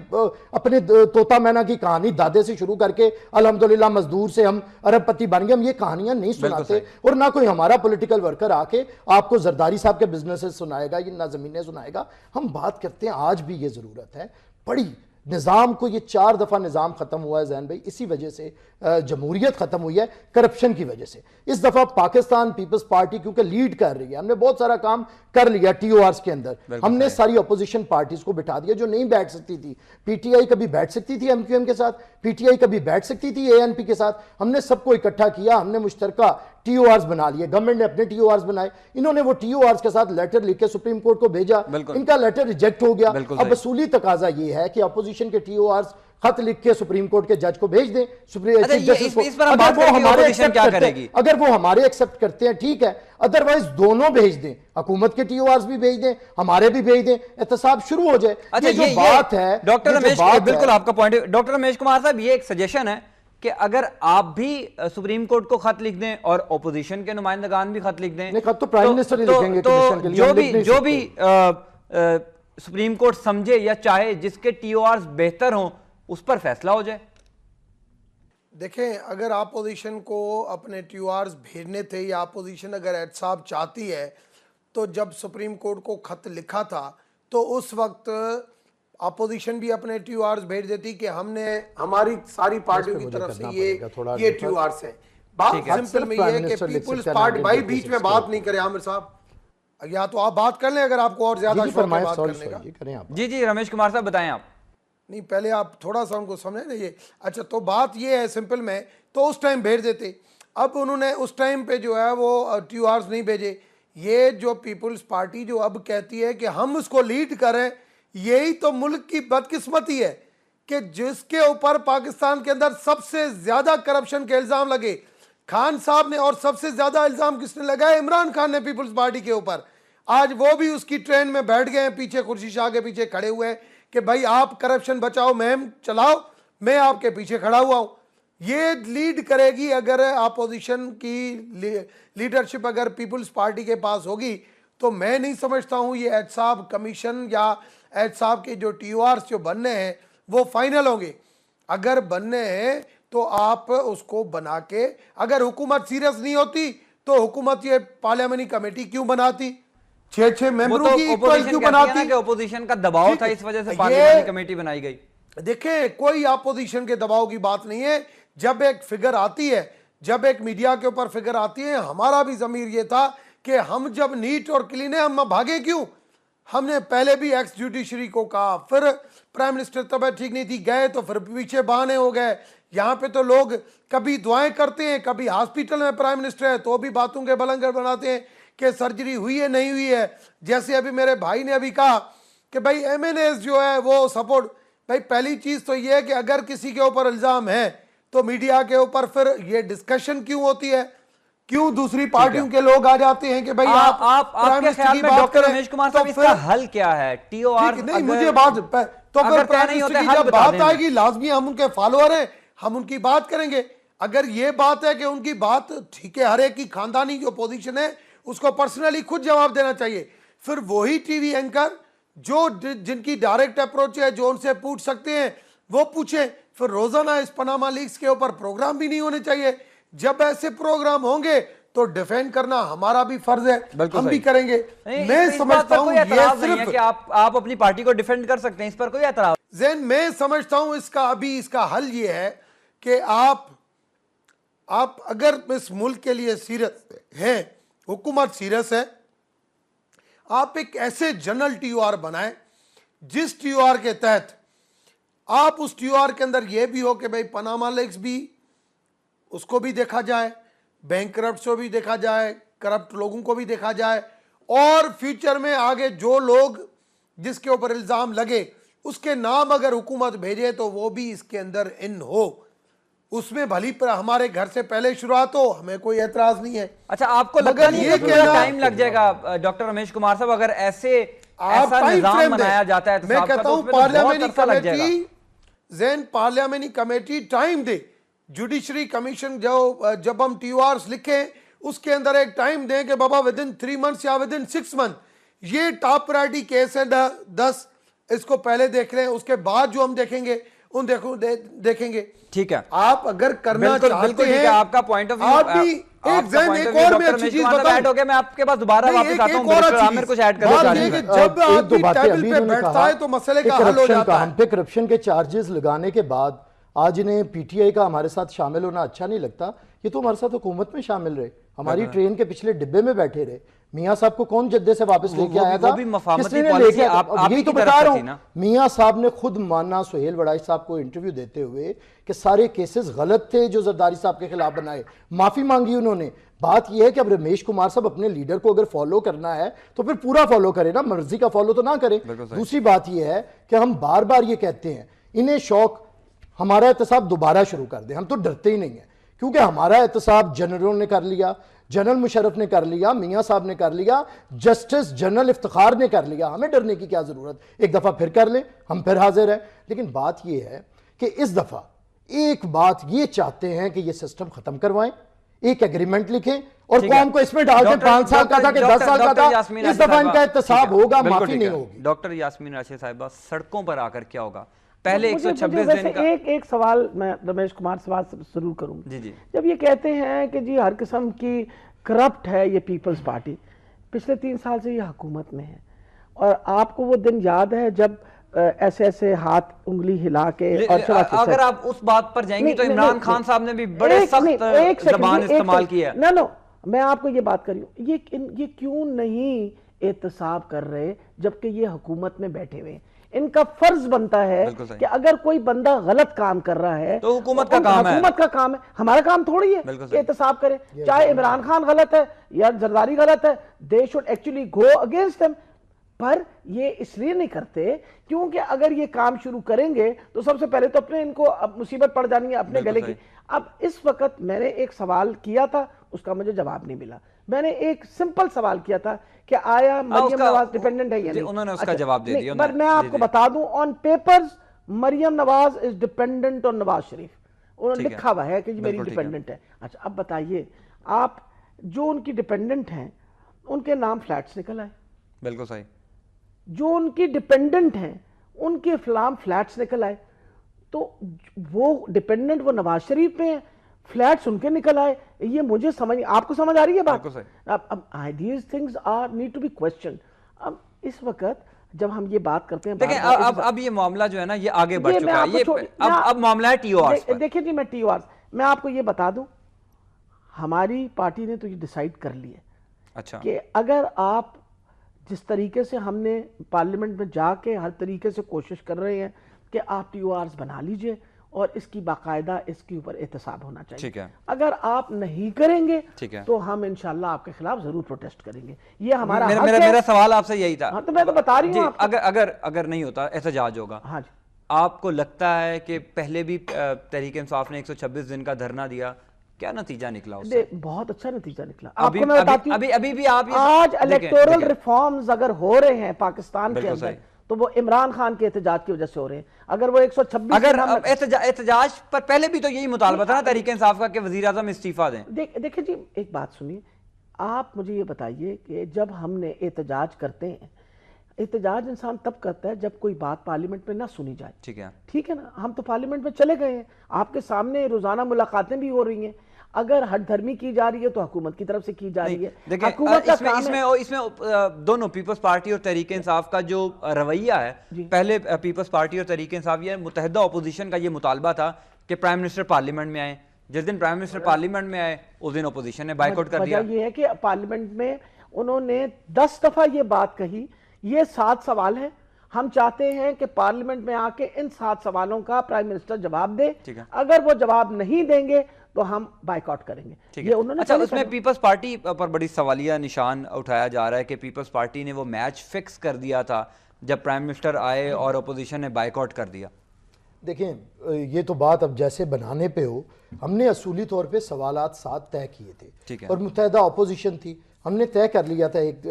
अपने तोता मैना की कहानी दादे से शुरू करके अल्हम्दुलिल्लाह मजदूर से हम अरबपति बन गए, हम ये कहानियां नहीं सुनाते। और ना कोई हमारा पॉलिटिकल वर्कर आके आपको जरदारी साहब के बिजनेसेस सुनाएगा, ना जमीनें सुनाएगा। हम बात करते हैं, आज भी ये जरूरत है बड़ी निज़ाम को। ये 4 दफ़ा निज़ाम ख़त्म हुआ है जैन भाई, इसी वजह से जमहूरियत ख़त्म हुई है, करप्शन की वजह से। इस दफ़ा पाकिस्तान पीपल्स पार्टी क्योंकि लीड कर रही है, हमने बहुत सारा काम कर लिया TORs के अंदर। हमने सारी अपोजिशन पार्टीज को बिठा दिया जो नहीं बैठ सकती थी। PTI कभी बैठ सकती थी MQM के साथ, PTI कभी बैठ सकती थी ANP के साथ। हमने सबको इकट्ठा किया, हमने मुश्तरका TORs बना लिए। गवर्नमेंट ने अपने TORs बनाए, इन्होंने वो TORs के साथ लेटर लिख के सुप्रीम कोर्ट को भेजा, इनका लेटर रिजेक्ट हो गया। अब वसूली तकाजा ये है कि अपोजिशन के TORs खत लिख के सुप्रीम कोर्ट के जज को भेज दें, अगर वो हमारे एक्सेप्ट करते हैं ठीक है, अदरवाइज दोनों भेज दें, हुकूमत के TORs भी भेज दें, हमारे भी भेज दें, एहतसाब शुरू हो जाए। अच्छा, ये बात है डॉक्टर रमेश, बिल्कुल आपका पॉइंट। डॉक्टर रमेश कुमार साहब, ये एक सजेशन है कि अगर आप भी सुप्रीम कोर्ट को खत लिख दें और ओपोजिशन के नुमाइंदगान भी खत लिख दें, खत तो प्राइम मिनिस्टर ही लिखेंगे, तो जो भी सुप्रीम कोर्ट समझे या चाहे जिसके TORs बेहतर हों उस पर फैसला हो जाए। देखें, अगर अपोजिशन को अपने TORs भेजने थे या अपोजिशन अगर एहतसाब चाहती है, तो जब सुप्रीम कोर्ट को खत लिखा था तो उस वक्त अपोजिशन भी अपने TORs भेज देती कि हमने, हमारी सारी पार्टियों की तरफ से ये TORs है। बात ठीक है। सिंपल सिर्फ में प्राइम ये है कि मिनिस्टर लिख पीपुल्स सकते हैं पार्टी, भाई 1956 बीच में के बात ऊपर। नहीं करे आमिर साहब, या तो आप बात कर लें अगर आपको और ज्यादा जी, शौक है फरमाएं, बात सॉरी, करने का। सॉरी, करें आप। जी जी रमेश कुमार साहब बताएं आप। नहीं, पहले आप थोड़ा सा उनको समझे ना ये। अच्छा, तो बात ये है सिंपल में, तो उस टाइम भेज देते। अब उन्होंने उस टाइम पे जो है वो TORs नहीं भेजे। ये जो पीपुल्स पार्टी जो अब कहती है कि हम उसको लीड करें, यही तो मुल्क की बदकिस्मती है कि जिसके ऊपर पाकिस्तान के अंदर सबसे ज्यादा करप्शन के इल्जाम लगे खान साहब ने, और सबसे ज्यादा इल्जाम किसने लगाया? इमरान खान ने पीपुल्स पार्टी के ऊपर। आज वो भी उसकी ट्रेन में बैठ गए हैं, पीछे खुर्शी शाह के पीछे खड़े हुए हैं कि भाई आप करप्शन बचाओ, मुहिम चलाओ, मैं आपके पीछे खड़ा हुआ हूं। ये लीड करेगी अगर अपोजिशन की लीडरशिप अगर पीपुल्स पार्टी के पास होगी, तो मैं नहीं समझता हूं ये एहतसाब कमीशन या एहतसाब के जो TORs जो बनने हैं वो फाइनल होंगे। अगर बनने हैं तो आप उसको बना के, अगर हुकूमत सीरियस नहीं होती तो हुकूमत ये पार्लियामेंट्री कमेटी क्यों बनाती, 6-6 वो मेंबरों तो की इक्वल ओपोजिशन क्यों कहती है ना बनाती? कि ओपोजिशन का दबाव ठीक था, है, इस वजह से ये- पार्लियामेंट्री कमेटी बनाई गई। देखें, कोई अपोजिशन के दबाव की बात नहीं है। जब एक फिगर आती है, जब एक मीडिया के ऊपर फिगर आती है, हमारा भी जमीर ये था कि हम जब नीट और क्लीन है, हम भागे क्यों? हमने पहले भी एक्स जुडिशरी को कहा, फिर प्राइम मिनिस्टर तबीयत ठीक नहीं थी, गए तो फिर पीछे बहाने हो गए। यहाँ पे तो लोग कभी दुआएं करते हैं, कभी हॉस्पिटल में प्राइम मिनिस्टर है तो भी बातों के बलंगर बनाते हैं कि सर्जरी हुई है नहीं हुई है। जैसे अभी मेरे भाई ने अभी कहा कि भाई MNAs जो है वो सपोर्ट। भाई पहली चीज तो ये है कि अगर किसी के ऊपर इल्जाम है तो मीडिया के ऊपर फिर ये डिस्कशन क्यों होती है? क्यों दूसरी पार्टियों के लोग आ जाते हैं कि भाई आप प्राइम आपके मिनिस्टर ख्याल की में बात डॉक्टर करें, रमेश कुमार तो साहब फिर- इसका हल क्या है? TOR ठीक, नहीं मुझे बात तो अगर फिर तय प्राइम नहीं मिनिस्टर होते, की हल जब बता बात दें। आएगी लाजमी हम उनके फॉलोअर हैं, हम उनकी बात करेंगे। अगर ये बात है कि उनकी बात ठीक है, हर एक की खानदानी जो पोजीशन है उसको पर्सनली खुद जवाब देना चाहिए। फिर वही टीवी एंकर जो जिनकी डायरेक्ट अप्रोच है, जो उनसे पूछ सकते हैं वो पूछे। फिर रोजाना इस पनामा लीक्स के ऊपर प्रोग्राम भी नहीं होने चाहिए। जब ऐसे प्रोग्राम होंगे तो डिफेंड करना हमारा भी फर्ज है, हम भी करेंगे। मैं समझता हूं ये सिर्फ कि आप अपनी पार्टी को डिफेंड कर सकते हैं, इस पर कोई एतराज। जैन मैं समझता हूं इसका हल ये है कि आप अगर इस मुल्क के लिए सीरियस हैं, हुकूमत सीरियस है, आप एक ऐसे जनरल TOR बनाएं जिस TOR के तहत आप उस TOR के अंदर यह भी हो कि भाई पनामा लीक्स भी उसको भी देखा जाए, बैंकरप्ट्स को भी देखा जाए, करप्ट लोगों को भी देखा जाए, और फ्यूचर में आगे जो लोग जिसके ऊपर इल्जाम लगे उसके नाम अगर हुकूमत भेजे तो वो भी इसके अंदर इन हो। उसमें भली पर हमारे घर से पहले शुरुआत हो, हमें कोई एतराज नहीं है। अच्छा, आपको लगता नहीं है कि टाइम लग जाएगा डॉक्टर रमेश कुमार साहब, अगर ऐसा निजाम बनाया जाता है? मैं कहता हूं पार्लियामेंट्री पार्लियामेंट्री कमेटी टाइम दे। जुडिशरी कमीशन जब हम TORs लिखें उसके अंदर एक टाइम दें कि बाबा विदिन 3 मंथ्स या विदिन 6 मंथ ये टॉप प्रायोरिटी केस है 10, इसको पहले देख लें, उसके बाद जो हम देखेंगे उन देखेंगे। ठीक है, आप अगर करना चाहते हैं, आपका पॉइंट ऑफ व्यू, आप भी एक और मैं अच्छी चीज बताऊं, मैं आपके पास दोबारा वापस आता हूं। आमिर कुछ ऐड बात करना ये चाह कि रहे हैं। जब आदमी टेबल पे बैठता है तो मसले का हल हो जाता है। हम पे करप्शन के चार्जेस लगाने के बाद आज इन्हें PTI का हमारे साथ शामिल होना अच्छा नहीं लगता। ये तो हमारे साथ हुकूमत में शामिल रहे, हमारी ट्रेन के पिछले डिब्बे में बैठे रहे। मियां साहब को कौन जद्दे से वापस लेके आया था? किसने लेके आया? अब यही तो बता रहा हूं, मियां साहब ने खुद माना सुहेल वड़ाई साहब को इंटरव्यू देते हुए कि सारे केसेस गलत थे जो जरदारी साहब के खिलाफ बनाए, माफी मांगी उन्होंने। बात यह है कि अब रमेश कुमार साहब अपने लीडर को अगर फॉलो करना है तो फिर पूरा फॉलो करे ना, मर्जी का फॉलो तो ना करे। दूसरी बात यह है कि हम बार बार ये कहते हैं, इन्हें शौक हमारा एहतसाब दोबारा शुरू कर दे, हम तो डरते ही नहीं है, क्योंकि हमारा एहतसाब जनरलों ने कर लिया, जनरल मुशर्रफ ने कर लिया, मियां साहब ने कर लिया, जस्टिस जनरल इफ्तिखार ने कर लिया। हमें डरने की क्या जरूरत? एक दफा फिर कर लें, हम फिर हाजिर हैं। लेकिन बात यह है कि इस दफा एक बात ये चाहते हैं कि यह सिस्टम खत्म करवाएं, एक एग्रीमेंट लिखें और कौम को इसमें डाल दें। 5 साल का था कि 10 साल का था, इस दफा इनका एहतसाब होगा, माफी नहीं होगी। डॉक्टर यास्मीन राशिद साहिबा, सड़कों पर आकर क्या होगा? पहले 126 दिन का एक सवाल मैं रमेश कुमार सवाल शुरू करूंगा। जी जी, जब ये कहते हैं कि जी हर किस्म की करप्ट है ये पीपल्स पार्टी, पिछले 3 साल से ये हुकूमत में है, और आपको वो दिन याद है जब ऐसे ऐसे हाथ उंगली हिला के और अगर आप उस बात पर जाएंगे तो इमरान खान साहब ने भी बड़े सख्त जबान इस्तेमाल की है। नो, मैं आपको ये बात कर रही हूँ, ये क्यों नहीं एहतसाब कर रहे जबकि ये हुकूमत में बैठे हुए हैं? इनका फर्ज बनता है कि अगर कोई बंदा गलत काम कर रहा है तो हुकूमत का काम है, हुकूमत का काम है, हमारा काम थोड़ी है कि एहतसाब करें। चाहे इमरान खान गलत है या जरदारी गलत है, they should actually go against them, पर ये इसलिए नहीं करते क्योंकि अगर ये काम शुरू करेंगे तो सबसे पहले तो अपने इनको अब मुसीबत पड़ जानी है अपने गले की। अब इस वक्त मैंने एक सवाल किया था, उसका मुझे जवाब नहीं मिला। मैंने एक सिंपल सवाल किया था कि आया मरियम नवाज डिपेंडेंट है या नहीं, उन्होंने उसका जवाब दे दिया। पर मैं आपको बता दूं, on papers Maryam Nawaz is dependent on Nawaz Sharif, उन्होंने लिखा हुआ है कि मेरी डिपेंडेंट है। अच्छा, अब बताइए आप, जो उनकी डिपेंडेंट हैं उनके नाम फ्लैट्स निकल आए। बिल्कुल सही। जो उनकी डिपेंडेंट हैं उनके नाम फ्लैट्स निकल आए, तो वो डिपेंडेंट वो नवाज शरीफ में है, फ्लैट्स उनके निकल आए। ये मुझे समझ, आपको समझ आ रही है बात? अब these things are need to be question. अब इस वक्त जब हम ये बात करते हैं, देखिए अब ये मामला जो है ना ये आगे बढ़ चुका है, ये अब मामला है टीओआर। देखिए जी, मैं टीओआर, मैं आपको ये बता दूं, हमारी पार्टी ने तो ये डिसाइड कर लिया अच्छा कि अगर आप जिस तरीके से हमने पार्लियामेंट में जाके हर तरीके से कोशिश कर रहे हैं कि आप टीओआर्स बना लीजिए और इसकी बाकायदा इसके ऊपर एहतसाब होना चाहिए। ठीक है। अगर आप नहीं करेंगे ठीक है, तो हम इंशाल्लाह आपके खिलाफ जरूर प्रोटेस्ट करेंगे। ये हमारा मेरा सवाल आपसे यही था। हाँ, तो मैं तो बता रही हूँ। अगर नहीं होता एहतजाज होगा, हाँ जी, आपको लगता है कि पहले भी तहरीक इंसाफ ने 126 दिन का धरना दिया, क्या नतीजा निकला उससे? बहुत अच्छा नतीजा निकला। आपको मैं बताती हूं, अभी भी आप आज इलेक्टोरल रिफॉर्म्स अगर हो रहे हैं पाकिस्तान के अंदर तो वो इमरान खान के एहतजाज की वजह से हो रहे हैं। अगर वो 126 अगर एहतजाज पर पहले भी तो यही मुतालबा था ना तहरीक इंसाफ का कि वजीर आज़म इस्तीफा दें। देखिए जी, एक बात सुनिए, आप मुझे ये बताइए कि जब हमने एहतजाज करते हैं, एहतजाज इंसान तब करता है जब कोई बात पार्लियामेंट में ना सुनी जाए। ठीक है ना, हम तो पार्लियामेंट में चले गए हैं, आपके सामने रोजाना मुलाकातें भी हो रही हैं। अगर हटधर्मी की जा रही है तो हुकूमत की तरफ से की जा रही है। इसमें दोनों पीपल्स पार्टी और तहरीक इंसाफ का जो रवैया है, पहले पीपल्स पार्टी और तहरीक इंसाफ, ये मुत्तहिदा अपोजिशन का ये मुतालबा था कि प्राइम मिनिस्टर पार्लियामेंट में आए। जिस दिन प्राइम मिनिस्टर पार्लियामेंट में आए उस दिन अपोजिशन ने बाइकआउट कर दिया। ये है कि पार्लियामेंट में उन्होंने 10 दफा ये बात कही, ये 7 सवाल है, हम चाहते हैं कि पार्लियामेंट में आके इन 7 सवालों का प्राइम मिनिस्टर जवाब दे। अगर वो जवाब नहीं देंगे तो हम बाइकआउट करेंगे। ये उन्होंने अच्छा, उसमें पीपल्स पार्टी पर बड़ी सवालिया निशान उठाया जा रहा है कि पीपल्स पार्टी ने वो मैच फिक्स कर दिया था जब प्राइम मिनिस्टर आए और अपोजिशन ने बाइकआउट कर दिया। देखें, ये तो बात अब जैसे बनाने पे हो, हमने असूली तौर पे सवालात 7 तय किए थे और मुत्तहिदा अपोजिशन थी। हमने तय कर लिया था एक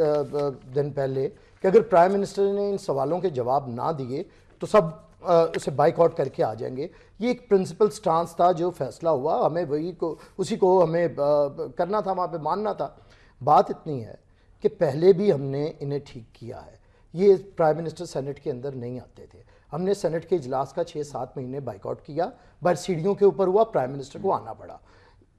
दिन पहले कि अगर प्राइम मिनिस्टर ने इन सवालों के जवाब ना दिए तो सब उसे बाइकआउट करके आ जाएंगे। ये एक प्रिंसिपल स्टांस था, जो फैसला हुआ हमें उसी को हमें करना था, वहाँ पे मानना था। बात इतनी है कि पहले भी हमने इन्हें ठीक किया है। ये प्राइम मिनिस्टर सेनेट के अंदर नहीं आते थे, हमने सेनेट के इजलास का 6-7 महीने बाइकआउट किया, बाहर सीढ़ियों के ऊपर हुआ, प्राइम मिनिस्टर को आना पड़ा।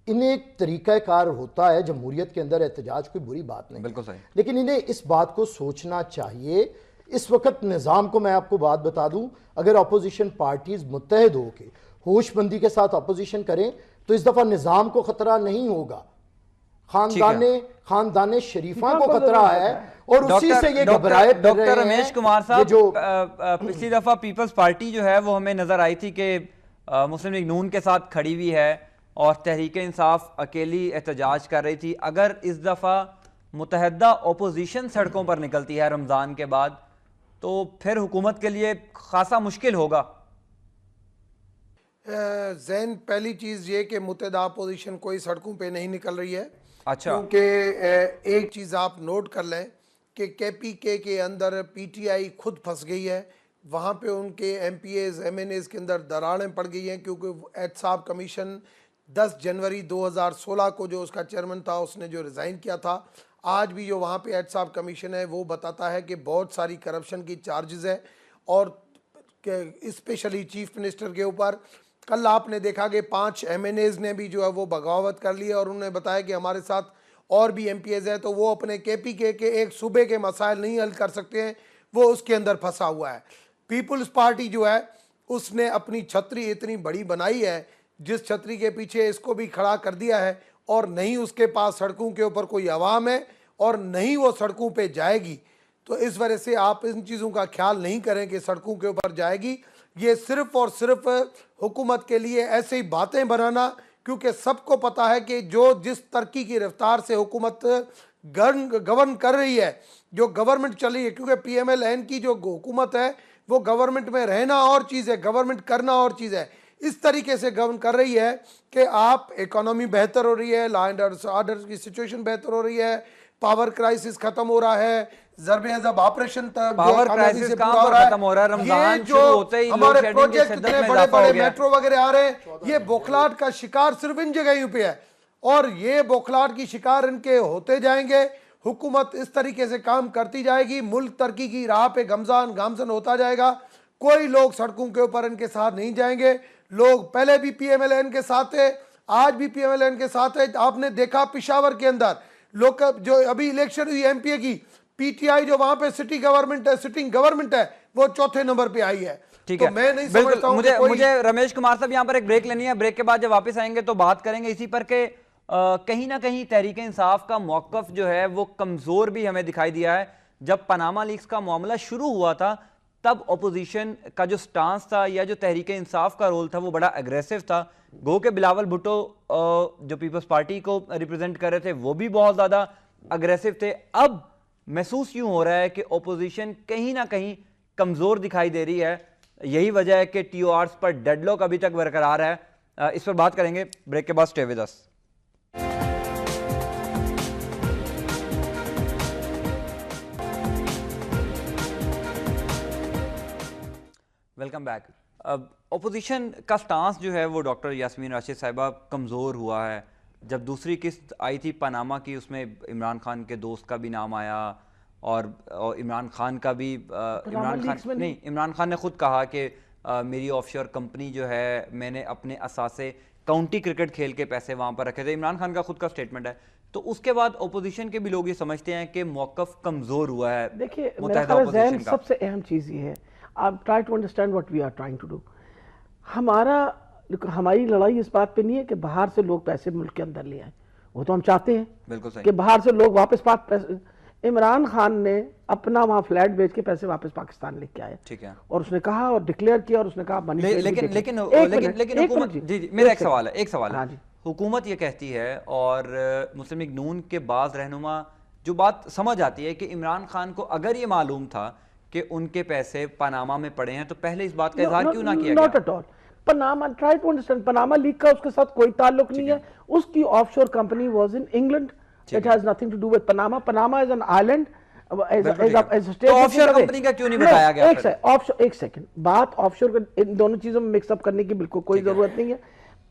इन्हें एक तरीक़ाकार होता है जमहूरियत के अंदर, एहतजाज कोई बुरी बात नहीं, बिल्कुल सही, लेकिन इन्हें इस बात को सोचना चाहिए। इस वक्त निज़ाम को मैं आपको बात बता दूं, अगर अपोजिशन पार्टीज मुत्तहद होकर होशमंदी के साथ अपोजिशन करें तो इस दफ़ा निज़ाम को ख़तरा नहीं होगा, खानदाने शरीफा को खतरा है और उसी से ये घबराए। डॉक्टर रमेश कुमार साहब, जो पिछली दफ़ा पीपल्स पार्टी जो है वो हमें नज़र आई थी कि मुस्लिम लीग नून के साथ खड़ी हुई है और तहरीक इंसाफ अकेली एहतजाज कर रही थी। अगर इस दफ़ा मुत्तहदा अपोजिशन सड़कों पर निकलती है रमज़ान के बाद तो फिर हुकूमत के लिए खासा मुश्किल होगा। जैन, पहली चीज़ ये कि मुत्तहदा अपोजिशन कोई सड़कों पे नहीं निकल रही है। अच्छा, क्योंकि एक चीज़ आप नोट कर लें कि KPK के अंदर PTI खुद फंस गई है, वहाँ पे उनके MPAs MNAs के अंदर दरारें पड़ गई हैं, क्योंकि एहतसाब कमीशन 10 जनवरी 2016 को जो उसका चेयरमैन था उसने जो रिज़ाइन किया था, आज भी जो वहाँ पे एहतसाब कमीशन है वो बताता है कि बहुत सारी करप्शन की चार्जेस है और स्पेशली चीफ मिनिस्टर के ऊपर। कल आपने देखा कि 5 MNAs ने भी जो है वो बगावत कर ली और उन्होंने बताया कि हमारे साथ और भी MPAs हैं, तो वो अपने KPK के एक सूबे के मसाइल नहीं हल कर सकते हैं, वो उसके अंदर फंसा हुआ है। पीपुल्स पार्टी जो है उसने अपनी छतरी इतनी बड़ी बनाई है, जिस छतरी के पीछे इसको भी खड़ा कर दिया है, और नहीं उसके पास सड़कों के ऊपर कोई आवाम है और नहीं वो सड़कों पे जाएगी। तो इस वजह से आप इन चीज़ों का ख्याल नहीं करें कि सड़कों के ऊपर जाएगी। ये सिर्फ और सिर्फ हुकूमत के लिए ऐसे ही बातें बनाना, क्योंकि सबको पता है कि जो जिस तरक्की की रफ्तार से हुकूमत गवर्न कर रही है, जो गवर्नमेंट चल रही है, क्योंकि PMLN की जो हुकूमत है वो गवर्नमेंट में रहना और चीज़ है, गवर्नमेंट करना और चीज़ है। इस तरीके से गवर्न कर रही है कि आप इकोनॉमी बेहतर हो रही है, लॉ एंड ऑर्डर की सिचुएशन बेहतर हो रही है, पावर क्राइसिस खत्म हो रहा है, ज़रब ऑपरेशन तक पावर क्राइसिस कहां पर खत्म हो रहा है? रमजान शुरू होते ही हमारे लोड शेडिंग की प्रोजेक्ट शिद्दत इतने में बड़े इजाफा हो बड़े गया। मेट्रो वगैरह आ रहे हैं, ये बौखलाहट का शिकार सिर्फ इन जगहों पे है, और ये बौखलाहट की शिकार इनके होते जाएंगे। हुकूमत इस तरीके से काम करती जाएगी, मुल्क तरक्की की राह पे गामजन होता जाएगा। कोई लोग सड़कों के ऊपर इनके साथ नहीं जाएंगे। लोग पहले भी PMLN के साथ थे, आज भी PMLN के साथ है। आपने देखा पिशावर के अंदर लोग, जो अभी इलेक्शन हुई MPA की, PTI जो वहां पे सिटिंग गवर्नमेंट है वो चौथे नंबर पे आई है। ठीक तो है, मैं नहीं बिल्कुल। समझता हूं कि मुझे रमेश कुमार साहब यहाँ पर एक ब्रेक लेनी है। ब्रेक के बाद जब वापस आएंगे तो बात करेंगे इसी पर के कहीं ना कहीं तहरीक इंसाफ का मौकफ जो है वो कमजोर भी हमें दिखाई दिया है। जब पनामा लीक्स का मामला शुरू हुआ था तब अपोजिशन का जो स्टांस था या जो तहरीक इंसाफ का रोल था वो बड़ा एग्रेसिव था। गो के बिलावल भुट्टो जो पीपल्स पार्टी को रिप्रेजेंट कर रहे थे वो भी बहुत ज्यादा अग्रेसिव थे। अब महसूस यूं हो रहा है कि ओपोजिशन कहीं ना कहीं कमजोर दिखाई दे रही है। यही वजह है कि TORs पर डेडलॉक अभी तक बरकरार है। इस पर बात करेंगे ब्रेक के बाद। Stay with us. Welcome back. अब ओपोजिशन का स्टांस जो है वो डॉक्टर यास्मीन राशिद साहिबा कमज़ोर हुआ है। जब दूसरी किस्त आई थी पनामा की, उसमें इमरान खान के दोस्त का भी नाम आया और इमरान खान का भी इमरान खान ने खुद कहा कि मेरी ऑफशोर कंपनी जो है मैंने अपने असासे काउंटी क्रिकेट खेल के पैसे वहाँ पर रखे थे। इमरान खान का खुद का स्टेटमेंट है। तो उसके बाद ओपोजिशन के भी लोग ये समझते हैं कि मौकफ कमज़ोर हुआ है। देखिए, मुत्तहिदा ओपोजिशन का सबसे अहम चीज़ ये है, आप try to understand what we are trying to do. हमारी लड़ाई इस बात पे नहीं है कि बाहर से लोग पैसे मुल्क के अंदर ले आए, वो तो हम चाहते हैं बिल्कुल सही कि बाहर से लोग वापस पैसे। इमरान खान ने अपना वहां फ्लैट बेच के पैसे वापस पाकिस्तान लेके आया, ठीक है, और उसने कहा और डिक्लेयर किया और उसने कहा मनी लेकिन हुकूमत, जी मेरा एक सवाल है। हाँ जी, हुकूमत ये कहती है और मुस्लिम लीग नून के बाज़ रहनुमा जो बात समझ आती है कि इमरान खान को अगर ये मालूम था कि उनके पैसे पनामा में पड़े हैं तो पहले इस बात का इजहार क्यों ना किया गया? Not at all. Panama, try to understand, Panama leak का उसके साथ कोई ताल्लुक नहीं है। उसकी offshore company was in England, it has nothing to do with Panama. Panama is an island, तो ऑफशोर कंपनी का क्यों नहीं बताया गया? एक सेकंड, बात ऑफशोर, इन दोनों चीजों में मिक्सअप करने की बिल्कुल कोई जरूरत नहीं है।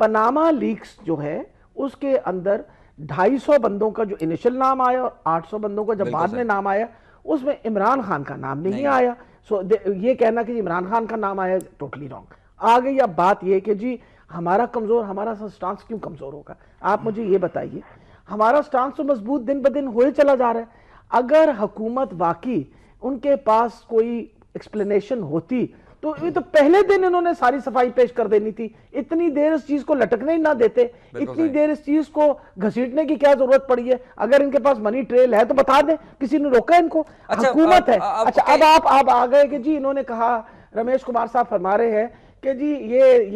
पनामा लीक्स जो है उसके अंदर 250 बंदों का जो इनिशियल नाम आया और 800 बंदों का जब बाद में नाम आया, उसमें इमरान खान का नाम नहीं आया। सो ये कहना कि इमरान खान का नाम आया टोटली रॉन्ग। आ गई अब बात ये कि जी हमारा स्टांस क्यों कमजोर होगा? आप मुझे ये बताइए, हमारा स्टांस तो मजबूत दिन ब दिन हो चला जा रहा है। अगर हुकूमत वाकई उनके पास कोई एक्सप्लेनेशन होती तो ये तो पहले दिन इन्होंने सारी सफाई पेश कर देनी थी। इतनी देर इस चीज को लटकने ही ना देते, इतनी देर इस चीज को घसीटने की क्या जरूरत पड़ी है? अगर इनके पास मनी ट्रेल है तो बता दें, किसी ने रोका इनको? हुकूमत है। अच्छा, अब आप आ गए कि जी इन्होंने कहा, रमेश कुमार साहब फरमा रहे हैं कि जी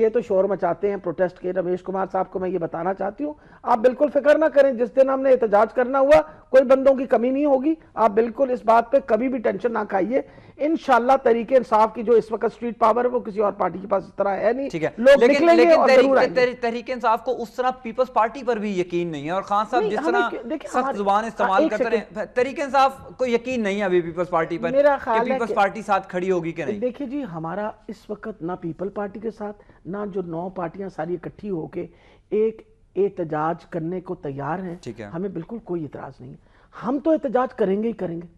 ये तो शोर मचाते हैं प्रोटेस्ट के। रमेश कुमार साहब को मैं ये बताना चाहती हूँ, आप बिल्कुल फिक्र ना करें, जिस दिन हमने एहतजाज करना हुआ कोई बंदों की कमी नहीं होगी। आप बिल्कुल इस बात पे कभी भी टेंशन ना खाइए। इंशाल्लाह तरीके इंसाफ की जो इस वक्त स्ट्रीट पावर है वो किसी और पार्टी के पास इस तरह है नहीं। ठीक है, लोग निकलेंगे और जरूर आएंगे। तहरीक इंसाफ को उस तरह पीपल्स पार्टी पर भी यकीन नहीं है और खान साहब जिस तरह सख्त जुबान इस्तेमाल करते हैं, तहरीक इंसाफ को यकीन नहीं है अभी पीपल्स पार्टी पर। मेरा ख्याल है पीपल्स पार्टी साथ खड़ी होगी कि नहीं? देखिए जी, हमारा इस वक्त ना पीपल पार्टी के साथ, ना जो 9 पार्टियां सारी इकट्ठी होके एक एहतजाज करने को तैयार हैं। हमें बिल्कुल कोई इतराज नहीं है। हम तो एहतजाज करेंगे ही करेंगे,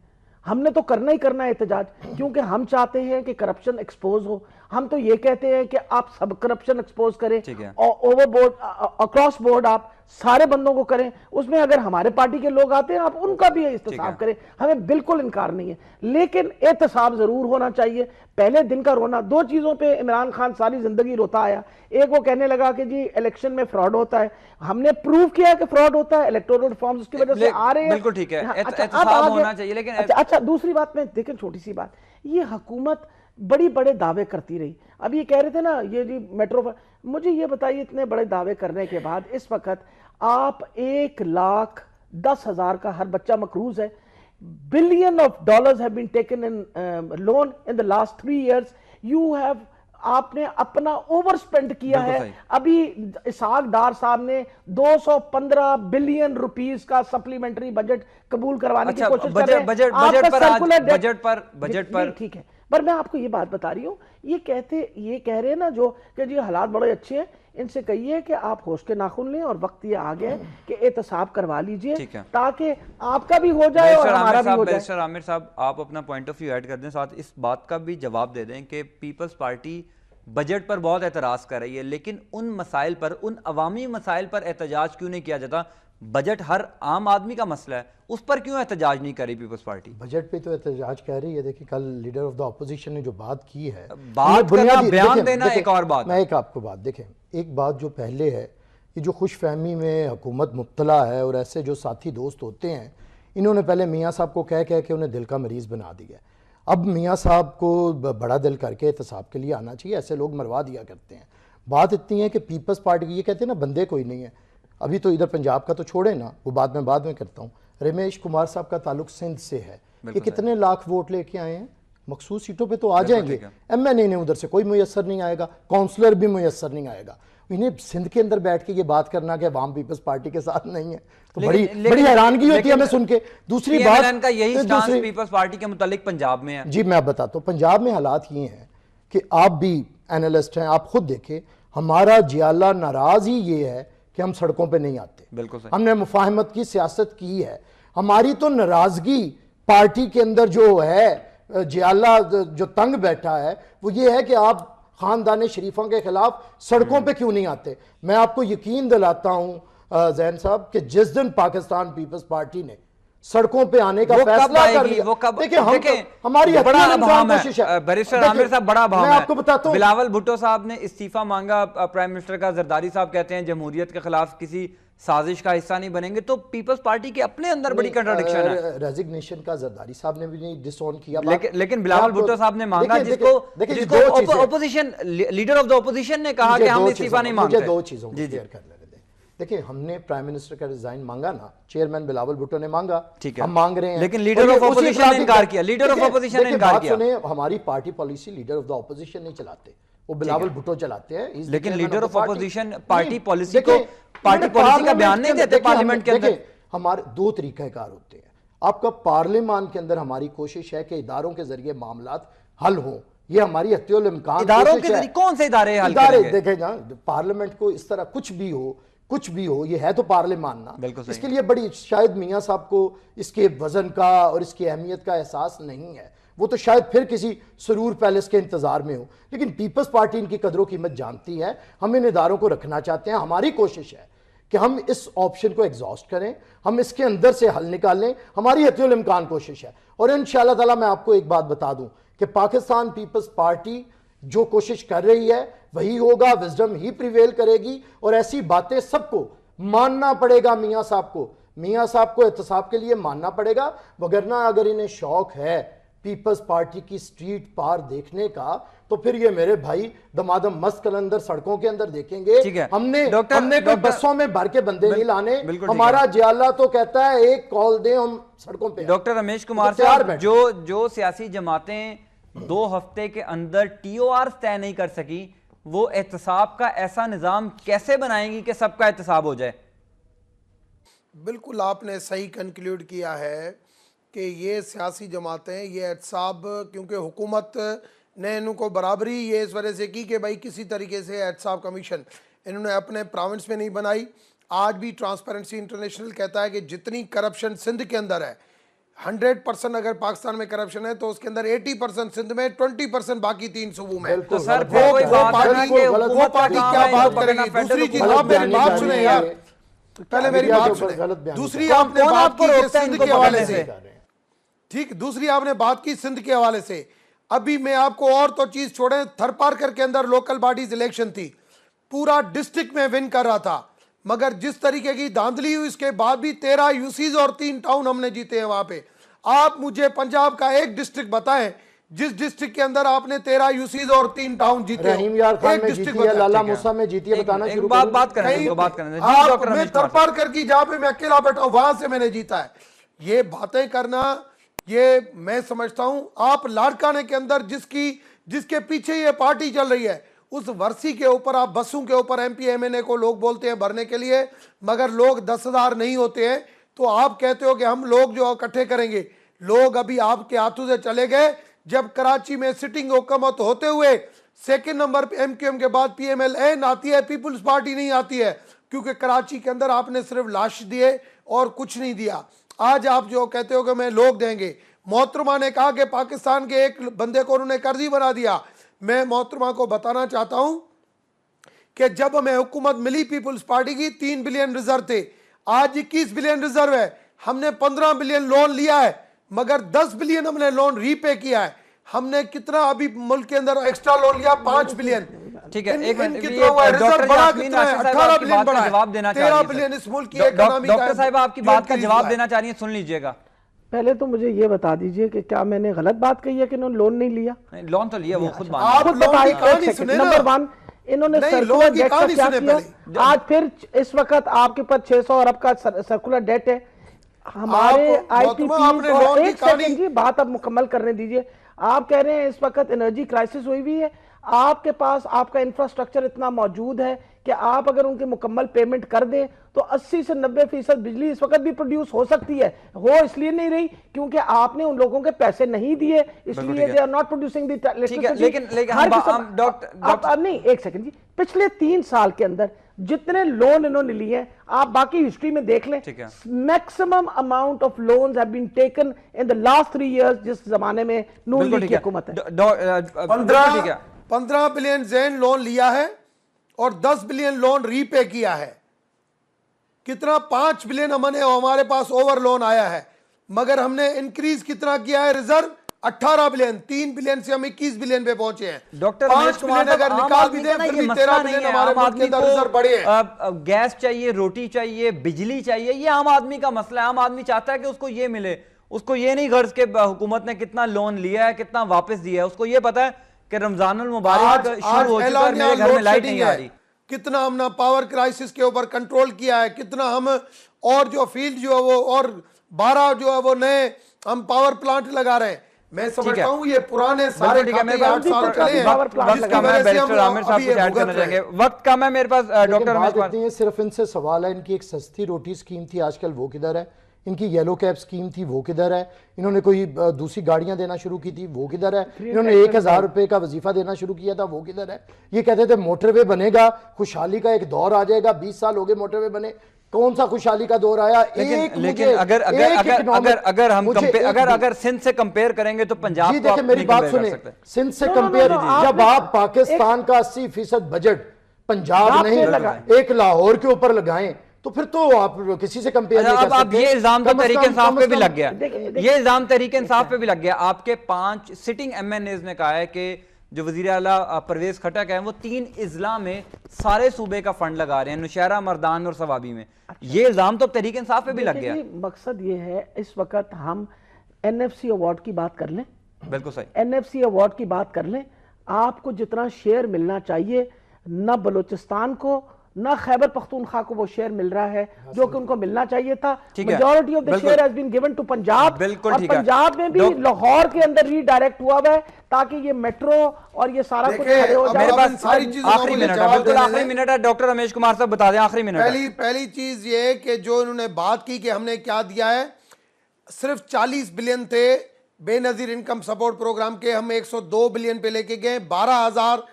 हमने तो करना ही करना है एहतजाज, क्योंकि हम चाहते हैं कि करप्शन एक्सपोज हो। हम तो ये कहते हैं कि आप सब करप्शन एक्सपोज करें ठीक है। और ओवरबोर्ड अक्रॉस बोर्ड आप सारे बंदों को करें, उसमें अगर हमारे पार्टी के लोग आते हैं आप उनका भी एहतसाब करें, हमें बिल्कुल इनकार नहीं है, लेकिन एहतसाब जरूर होना चाहिए। पहले दिन का रोना, दो चीजों पे इमरान खान सारी जिंदगी रोता आया। एक वो कहने लगा कि जी इलेक्शन में फ्रॉड होता है, हमने प्रूव किया कि फ्रॉड होता है, इलेक्टोरल रिफॉर्म्स उसकी वजह से आ रहे हैं। बिल्कुल ठीक है, हाँ, एहतसाब अब आगे- होना चाहिए, लेकिन अच्छा दूसरी बात में देखें, छोटी सी बात, ये हुकूमत बड़ी बड़े दावे करती रही। अब ये कह रहे थे ना ये जी मेट्रो, मुझे ये बताइए इतने बड़े दावे करने के बाद इस वक्त आप 1,10,000 का हर बच्चा मकरूज है, billion of dollars have been taken in loan in the last 3 years, you have, आपने अपना ओवर स्पेंड किया बिल्कुल है। सही। अभी इसहाक डार साहब ने 215 बिलियन रुपीस का सप्लीमेंट्री बजट कबूल करवाने अच्छा, की कोशिश कर रहे हैं। बजट आपका पर आज- circular debt- बजट पर नहीं, ठीक है, पर मैं आपको ये बात बता रही हूं, ये कह रहे हैं ना जो कि जी हालात बड़े अच्छे हैं, इनसे कहिए कि आप होश के नाखून लें और वक्त ये आ गया है कि एहतसाब करवा लीजिए, ठीक है। ताकि आपका भी हो जाए और हमारा भी हो जाए। बैरिस्टर आमिर साहब, आप अपना पॉइंट ऑफ व्यू ऐड कर दें, साथ इस बात का भी जवाब दे दें कि पीपल्स पार्टी बजट पर बहुत एतराज कर रही है, लेकिन उन मसाइल पर, उन अवामी मसाइल पर एहतजाज क्यों नहीं किया जाता? बजट हर आम आदमी का मसला है, उस पर क्यों एहतजाज नहीं करी पीपल्स पार्टी? बजट पे तो एहतजाज कह रही है। देखिए कल लीडर ऑफ द ऑपोजिशन ने जो बात की है, बात ये बुनियादी- करना, बयान देखें- देना देखें, एक और बात मैं एक आपको बात, देखें एक बात जो पहले है, ये जो खुशफहमी में हुकूमत मुब्तला है और ऐसे जो साथी दोस्त होते हैं, इन्होंने पहले मियाँ साहब को कह के उन्हें दिल का मरीज़ बना दिया। अब मियाँ साहब को बड़ा दिल करके एहतसाब के लिए आना चाहिए, ऐसे लोग मरवा दिया करते हैं। बात इतनी है कि पीपल्स पार्टी, ये कहते हैं ना बंदे कोई नहीं है, अभी तो इधर पंजाब का तो छोड़े ना, वो बाद में करता हूँ। रमेश कुमार साहब का ताल्लुक सिंध से है, ये कितने लाख वोट लेके आए हैं, मखसूस सीटों पे तो आ जाएंगे, MNA ने उधर से कोई मुयस्सर नहीं आएगा, काउंसलर भी मुयस्सर नहीं आएगा। इन्हें सिंध के अंदर बैठ के ये बात करना कि अवाम पीपल्स पार्टी के साथ नहीं है, तो बड़ी हैरानगी होती है हमें सुन के। दूसरी बात का यही स्टांस पीपल्स पार्टी के मुतालिक पंजाब में है। जी मैं बताता हूँ, पंजाब में हालात ये हैं कि आप भी एनालिस्ट हैं, आप खुद देखें, हमारा जियाला नाराज ही ये है कि हम सड़कों पे नहीं आते। बिल्कुल सही। हमने मुफाहमत की सियासत की है, हमारी तो नाराजगी पार्टी के अंदर जो है, जियाला जो तंग बैठा है वो ये है कि आप खानदान शरीफों के खिलाफ सड़कों पे क्यों नहीं आते। मैं आपको यकीन दिलाता हूं जैन साहब कि जिस दिन पाकिस्तान पीपल्स पार्टी ने सड़कों पे आने का फैसला कर लिया, वो कब, देखिए हम देखें, हमारी बड़ा अभाम कोशिश है। बैरिस्टर आमिर साहब, बड़ा अभाम है। मैं आपको बताता हूं, बिलावल भुट्टो साहब ने इस्तीफा मांगा प्राइम मिनिस्टर का, जरदारी साहब कहते हैं जमहूरियत के खिलाफ किसी साजिश का हिस्सा नहीं बनेंगे, तो पीपल्स पार्टी के अपने अंदर बड़ी कंट्राडिक्शन है। रेजिग्नेशन का जरदारी साहब ने भी नहीं डिसऑन किया, लेकिन बिलावल भुट्टो साहब ने मांगा, जिसको opposition leader of the opposition ने कहा कि हम इस्तीफा नहीं मांगते। मुझे दो चीजों को क्लियर कर लेने दें। देखिए हमने प्राइम मिनिस्टर का रिजाइन मांगा ना, चेयरमैन बिलावल भुट्टो ने मांगा, ठीक है, हम मांग रहे हैं, लेकिन लीडर ऑफ ऑपोजिशन ने इनकार किया। लीडर ऑफ ऑपोजिशन ने इनकार किया। हमारी party policy leader of the opposition नहीं चलाते, वो बिलावल भुट्टो चलाते हैं। लेकिन leader of opposition party policy को, पार्टी पॉलिसी का बयान नहीं देते पार्लियामेंट के अंदर। हमारे दो तरीकाकार होते हैं, आपका पार्लियामान के अंदर हमारी कोशिश है कि इदारों के जरिए मामलात हल हो, ये हमारी हत्युल इम्कान इदारों के जरिए कौन से इदारे हल करेंगे? देखें ना, पार्लियामेंट को इस तरह कुछ भी हो, ये है तो पार्लियामान ना, इसके लिए बड़ी शायद मियाँ साहब को इसके वजन का और इसकी अहमियत का एहसास नहीं है, वो तो शायद फिर किसी सरूर पैलेस के इंतजार में हो। लेकिन पीपल्स पार्टी इनकी कदरों कीमत जानती है, हम इन इदारों को रखना चाहते हैं। हमारी कोशिश है कि हम इस ऑप्शन को एग्जॉस्ट करें, हम इसके अंदर से हल निकालें, हमारी हत्युल इम्कान कोशिश है। और इंशाअल्लाह ताला मैं आपको एक बात बता दूं कि पाकिस्तान पीपल्स पार्टी जो कोशिश कर रही है वही होगा, विजडम ही प्रिवेल करेगी, और ऐसी बातें सबको मानना पड़ेगा। मियाँ साहब को एहतसाब के लिए मानना पड़ेगा, वगरना अगर इन्हें शौक है पीपल्स पार्टी की स्ट्रीट पार देखने का, तो फिर ये मेरे भाई दमादम मस्त कलंदर सड़कों के अंदर देखेंगे। हमने कोई बसों में भर के बंदे नहीं लाने, हमारा जियाला तो कहता है एक कॉल दे हम सड़कों पे। डॉक्टर रमेश कुमार साहब, जो सियासी जमातें 2 हफ्ते के अंदर TOR तय नहीं कर सकी, वो एहतसाब का ऐसा निजाम कैसे बनाएंगी कि सबका एहतसाब हो जाए? बिल्कुल आपने सही कंक्लूड किया है कि ये सियासी जमातें ये एहतसाब, क्योंकि हुकूमत ने इनको बराबरी ये इस वजह से की कि भाई किसी तरीके से एहतसाब कमीशन इन्होंने अपने प्रोविंस में नहीं बनाई। आज भी ट्रांसपेरेंसी इंटरनेशनल कहता है कि जितनी करप्शन सिंध के अंदर है, 100% अगर पाकिस्तान में करप्शन है तो उसके अंदर 80% सिंध में, 20% बाकी 3 सूबों में। बिल्कुल तो सर गलत फिर बात कोई है। बात बिल्कुल नहीं कि गलत वो हुकूमत का पार्टी काम क्या है बात इनको करेगी? पकड़ना, दूसरी फेडरल चीज हुकूमत आप मेरी बयानी बात जा सुने रही यार, है। पहले मेरी मीडिया के बात ऊपर सुने। गलत बयान दूसरी कर- आपने कौन बात आपको की कि रोकता है सिंध इनको के हवाले पकड़ने से, से? ठीक, दूसरी आपने बात की सिंध के हवाले से। अभी मैं आपको और तो चीज छोड़े, थरपारकर के अंदर लोकल बॉडीज इलेक्शन थी, पूरा डिस्ट्रिक्ट में विन कर रहा था, मगर जिस तरीके की धांधली हुई इसके बाद भी 13 यूसीज और 3 टाउन हमने जीते हैं वहां पे। आप मुझे पंजाब का एक डिस्ट्रिक्ट बताएं जिस डिस्ट्रिक्ट के अंदर आपने 13 यूसीज और 3 टाउन जीते हो। रहीम यार खान एक में डिस्ट्रिक्ट जीती है, बताएं। लाला ठीक है। मूसा में जीती है, बताना एक शुरू बात करो। बात करने कहीं दीजिए, बात करने दीजिए। जी, आप डॉक्टर मैं रमेश कुमार थरपारकर की जहां पे मैं अकेला बैठा हूं वहां से मैंने जीता है। ये बातें करना, ये मैं समझता हूं आप लाड़काने के अंदर जिसके पीछे ये पार्टी चल रही है, उस वर्सी के ऊपर, आप बसों के ऊपर एमपी एमएनए को लोग बोलते हैं भरने के लिए, मगर लोग 10,000 नहीं होते हैं। तो आप कहते हो कि हम लोग जो इकट्ठे करेंगे, लोग अभी आपके हाथों से चले गए। जब कराची में सिटिंग हुकूमत होते हुए सेकंड नंबर पे एमक्यूएम के बाद पीएमएलएन आती है, पीपुल्स पार्टी नहीं आती है, क्योंकि कराची के अंदर आपने सिर्फ लाश दिए और कुछ नहीं दिया। आज आप जो कहते हो कि मैं लोग देंगे, मोहतरमा ने कहा कि पाकिस्तान के एक बंदे को उन्होंने कर्जी बना दिया। मैं मोहतरमा को बताना चाहता हूं कि जब हमें हुकूमत मिली पीपुल्स पार्टी की 3 बिलियन रिजर्व थे, आज 21 बिलियन रिजर्व है। हमने 15 बिलियन लोन लिया है, मगर 10 बिलियन हमने लोन रीपे किया है। हमने कितना अभी मुल्क के अंदर एक्स्ट्रा लोन लिया? 5 बिलियन। ठीक है, एक मिनट, कितना हुआ? डॉक्टर रिजर्व बढ़ा यास्मीन कितना है? आसिफ साहब 18 आपकी बिलियन बात का बढ़ा है। जवाब देना चाह 13 रही बिलियन है इस मुल्क की सर। इकोनॉमी डॉक्टर साहिबा आपकी जो बात का increase जवाब हुआ है। देना चाह रही है, सुन लीजिएगा। पहले तो मुझे ये बता दीजिए कि क्या मैंने गलत बात कही है कि इन्होंने लोन नहीं लिया? लोन तो लिया, वो खुद मान आप रहे खुद लोन की बताइए। कहानी एक सुने सेकंड। ना। नंबर 1, इन्होंने नहीं, सर्कुलर लोन की डेट का कहानी क्या सुने किया? पहले। आज फिर इस वक्त आपके पास 600 अरब का सर्कुलर डेट है। हमारे आप- आईपीपी आपने और लोन की एक कहानी- सेकंड जी, बात अब मुकम्मल करने दीजिए। आप कह रहे हैं इस वक्त एनर्जी क्राइसिस हुई हुई है, आपके पास आपका इंफ्रास्ट्रक्चर इतना मौजूद है कि आप अगर उनकी मुकम्मल पेमेंट कर दें तो 80 से 90% बिजली इस वक्त भी प्रोड्यूस हो सकती है। हो इसलिए नहीं रही क्योंकि आपने उन लोगों के पैसे नहीं दिए, इसलिए ठीक है। They are not producing the electricity. लेकिन डॉक्टर नहीं, एक सेकंड जी, पिछले 3 साल के अंदर जितने लोन इन्होंने लिए हैं, आप बाकी हिस्ट्री में देख लें, ठीक है। Maximum amount of loans have been taken in the last 3 years, जिस जमाने में नून बिल्कुल लीग ठीक की हुकूमत है। 15 बिलियन जैन लोन लिया है और 10 बिलियन लोन रीपे किया है। कितना? 5 बिलियन हमारे पास ओवर लोन आया है, मगर हमने इंक्रीज कितना किया है? रिजर्व 18 बिलियन, 3 बिलियन से हम 21 बिलियन पे पहुंचे हैं। डॉक्टर 5 बिलियन अगर निकाल भी दें फिर भी 13 बिलियन हमारे मुल्क के अंदर रिजर्व बढ़े हैं। गैस चाहिए, रोटी चाहिए, बिजली चाहिए, ये आम आदमी का मसला है। आम आदमी चाहता है कि उसको ये मिले, उसको ये नहीं गर्ज के हुकूमत ने कितना लोन लिया है, कितना वापस दिया है। उसको ये पता है कि रमजानुल मुबारक शुरू हो चुका है और मेरे घर में लाइट नहीं आ रही। कितना हमने पावर क्राइसिस के ऊपर कंट्रोल किया है, कितना हम और जो फील्ड जो है वो और 12 जो है वो नए हम पावर प्लांट लगा रहे हैं। मैं समझता हूं ये पुराने सारे ठीक है, मेरे पास 8 साल चले हैं, पावर प्लांट जिसकी कम है, वजह से हम बैरिस्टर आमिर साहब अभी कुछ ये ऐड करना भुगत रहे चाहेंगे। हैं। वक्त कम है मेरे पास। लेकिन डॉक्टर रमेश बात कुमार, इतनी है, सिर्फ इनसे सवाल है, इनकी एक सस्ती रोटी स्कीम थी, आजकल वो किधर है? इनकी येलो कैप स्कीम थी, वो किधर है? इन्होंने कोई दूसरी गाड़ियां देना शुरू की थी, वो किधर है? इन्होंने 1,000 रुपए का वजीफा देना शुरू किया था, वो किधर है? ये कहते थे मोटरवे बनेगा, खुशहाली का एक दौर आ जाएगा। 20 साल हो गए मोटरवे बने, कौन सा खुशहाली का दौर आया? लेकिन अगर सिंध से कंपेयर करेंगे तो पंजाब जी को आप देखिए, मेरी नहीं बात compare कर सुने, सकते। सिंध से कंपेयर, जब आप पाकिस्तान का 80% बजट पंजाब नहीं एक लाहौर के ऊपर लगाएं तो फिर तो आप किसी से कंपेयर नहीं कर सकते। अब ये इल्जाम तो तहरीक इंसाफ पे भी लग गया, देखिए, ये इल्जाम तहरीक इंसाफ पे भी लग गया। आपके 5 सिटिंग एमएनएज ने कहा है कि जो वजीर आला परवेज खटक है वो 3 इजला में सारे सूबे का फंड लगा रहे हैं, नौशहरा, मर्दान और सवाबी में। ये इल्जाम तो तहरीक इंसाफ पे भी लग गया। मकसद ये है, इस वक्त हम एनएफसी अवार्ड की बात कर लें, बिल्कुल सही। एनएफसी अवार्ड की बात कर लें, आपको जितना शेयर मिलना चाहिए न बलूचिस्तान को न खैबर पख्तूनख्वा को वो शेयर मिल रहा है जो कि उनको मिलना चाहिए था। Majority of the share has been given to Punjab, और पंजाब में भी लाहौर के अंदर रीडायरेक्ट हुआ है ताकि ये मेट्रो और ये सारा कुछ खड़े हो जाए। मेरे पास आखिरी मिनट है, बिल्कुल आखिरी मिनट है। डॉक्टर रमेश कुमार साहब बता दें, आखिरी मिनट। पहली चीज ये कि जो इन्होंने बात की कि हमने क्या दिया है, सिर्फ 40 बिलियन थे बेनजीर इनकम सपोर्ट प्रोग्राम के, हम 102 बिलियन पे लेके गए। 12,000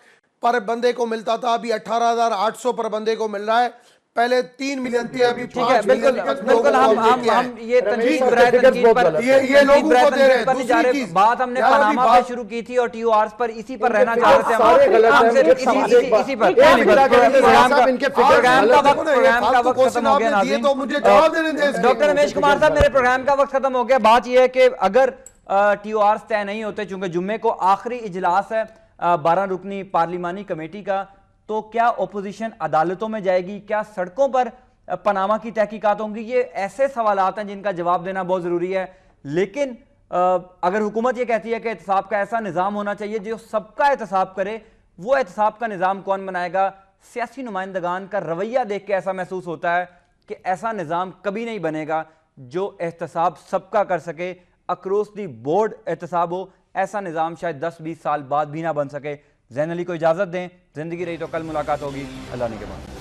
पर बंदे को मिलता था, अभी 18,800 पर बंदे को मिल रहा है। पहले 3 मिलियन थे, अभी ठीक है, 5 मिलियन बिल्कुल हम ये तनकीद बराए तनकीद पर ये लोगों को दे रहे हैं। पर नहीं जा दूसरी रहे। चीज, बात हमने यार अभी पनामा पे बात- शुरू की थी और टीओआरस पर इसी पर रहना चाह रहे थे सारे गलत हैं, मुझे इसी समझ- इसी पर एक मिनट आगे प्रोग्राम साहब, का इनके प्रोग्राम फिगर का गलत वक्त हैं। प्रोग्राम का वक्त खत्म हो गया दिए नाज़रीन। तो मुझे जवाब देने दें इसके। डॉक्टर रमेश कुमार साहब, मेरे प्रोग्राम का वक्त खत्म हो गया। बात यह है कि अगर टीओआरस तय नहीं होते, चूंकि जुम्मे को आखिरी इजलास है 12 रुकनी पार्लिमानी कमेटी का, तो क्या ओपोजिशन अदालतों में जाएगी, क्या सड़कों पर पनामा की तहकीकात होंगी? ये ऐसे सवालात हैं जिनका जवाब देना बहुत जरूरी है। लेकिन अगर हुकूमत ये कहती है कि एहतसाब का ऐसा निज़ाम होना चाहिए जो सबका एहतसाब करे, वो एहतसाब का निज़ाम कौन बनाएगा? सियासी नुमाइंदगान का रवैया देख के ऐसा महसूस होता है कि ऐसा निज़ाम कभी नहीं बनेगा जो एहतसाब सबका कर सके, अक्रॉस दी बोर्ड एहतसाब हो। ऐसा निज़ाम शायद 10-20 साल बाद भी ना बन सके। ज़ैन अली को इजाज़त दें, ज़िंदगी रही तो कल मुलाकात होगी। अल्लाह ने के बाद।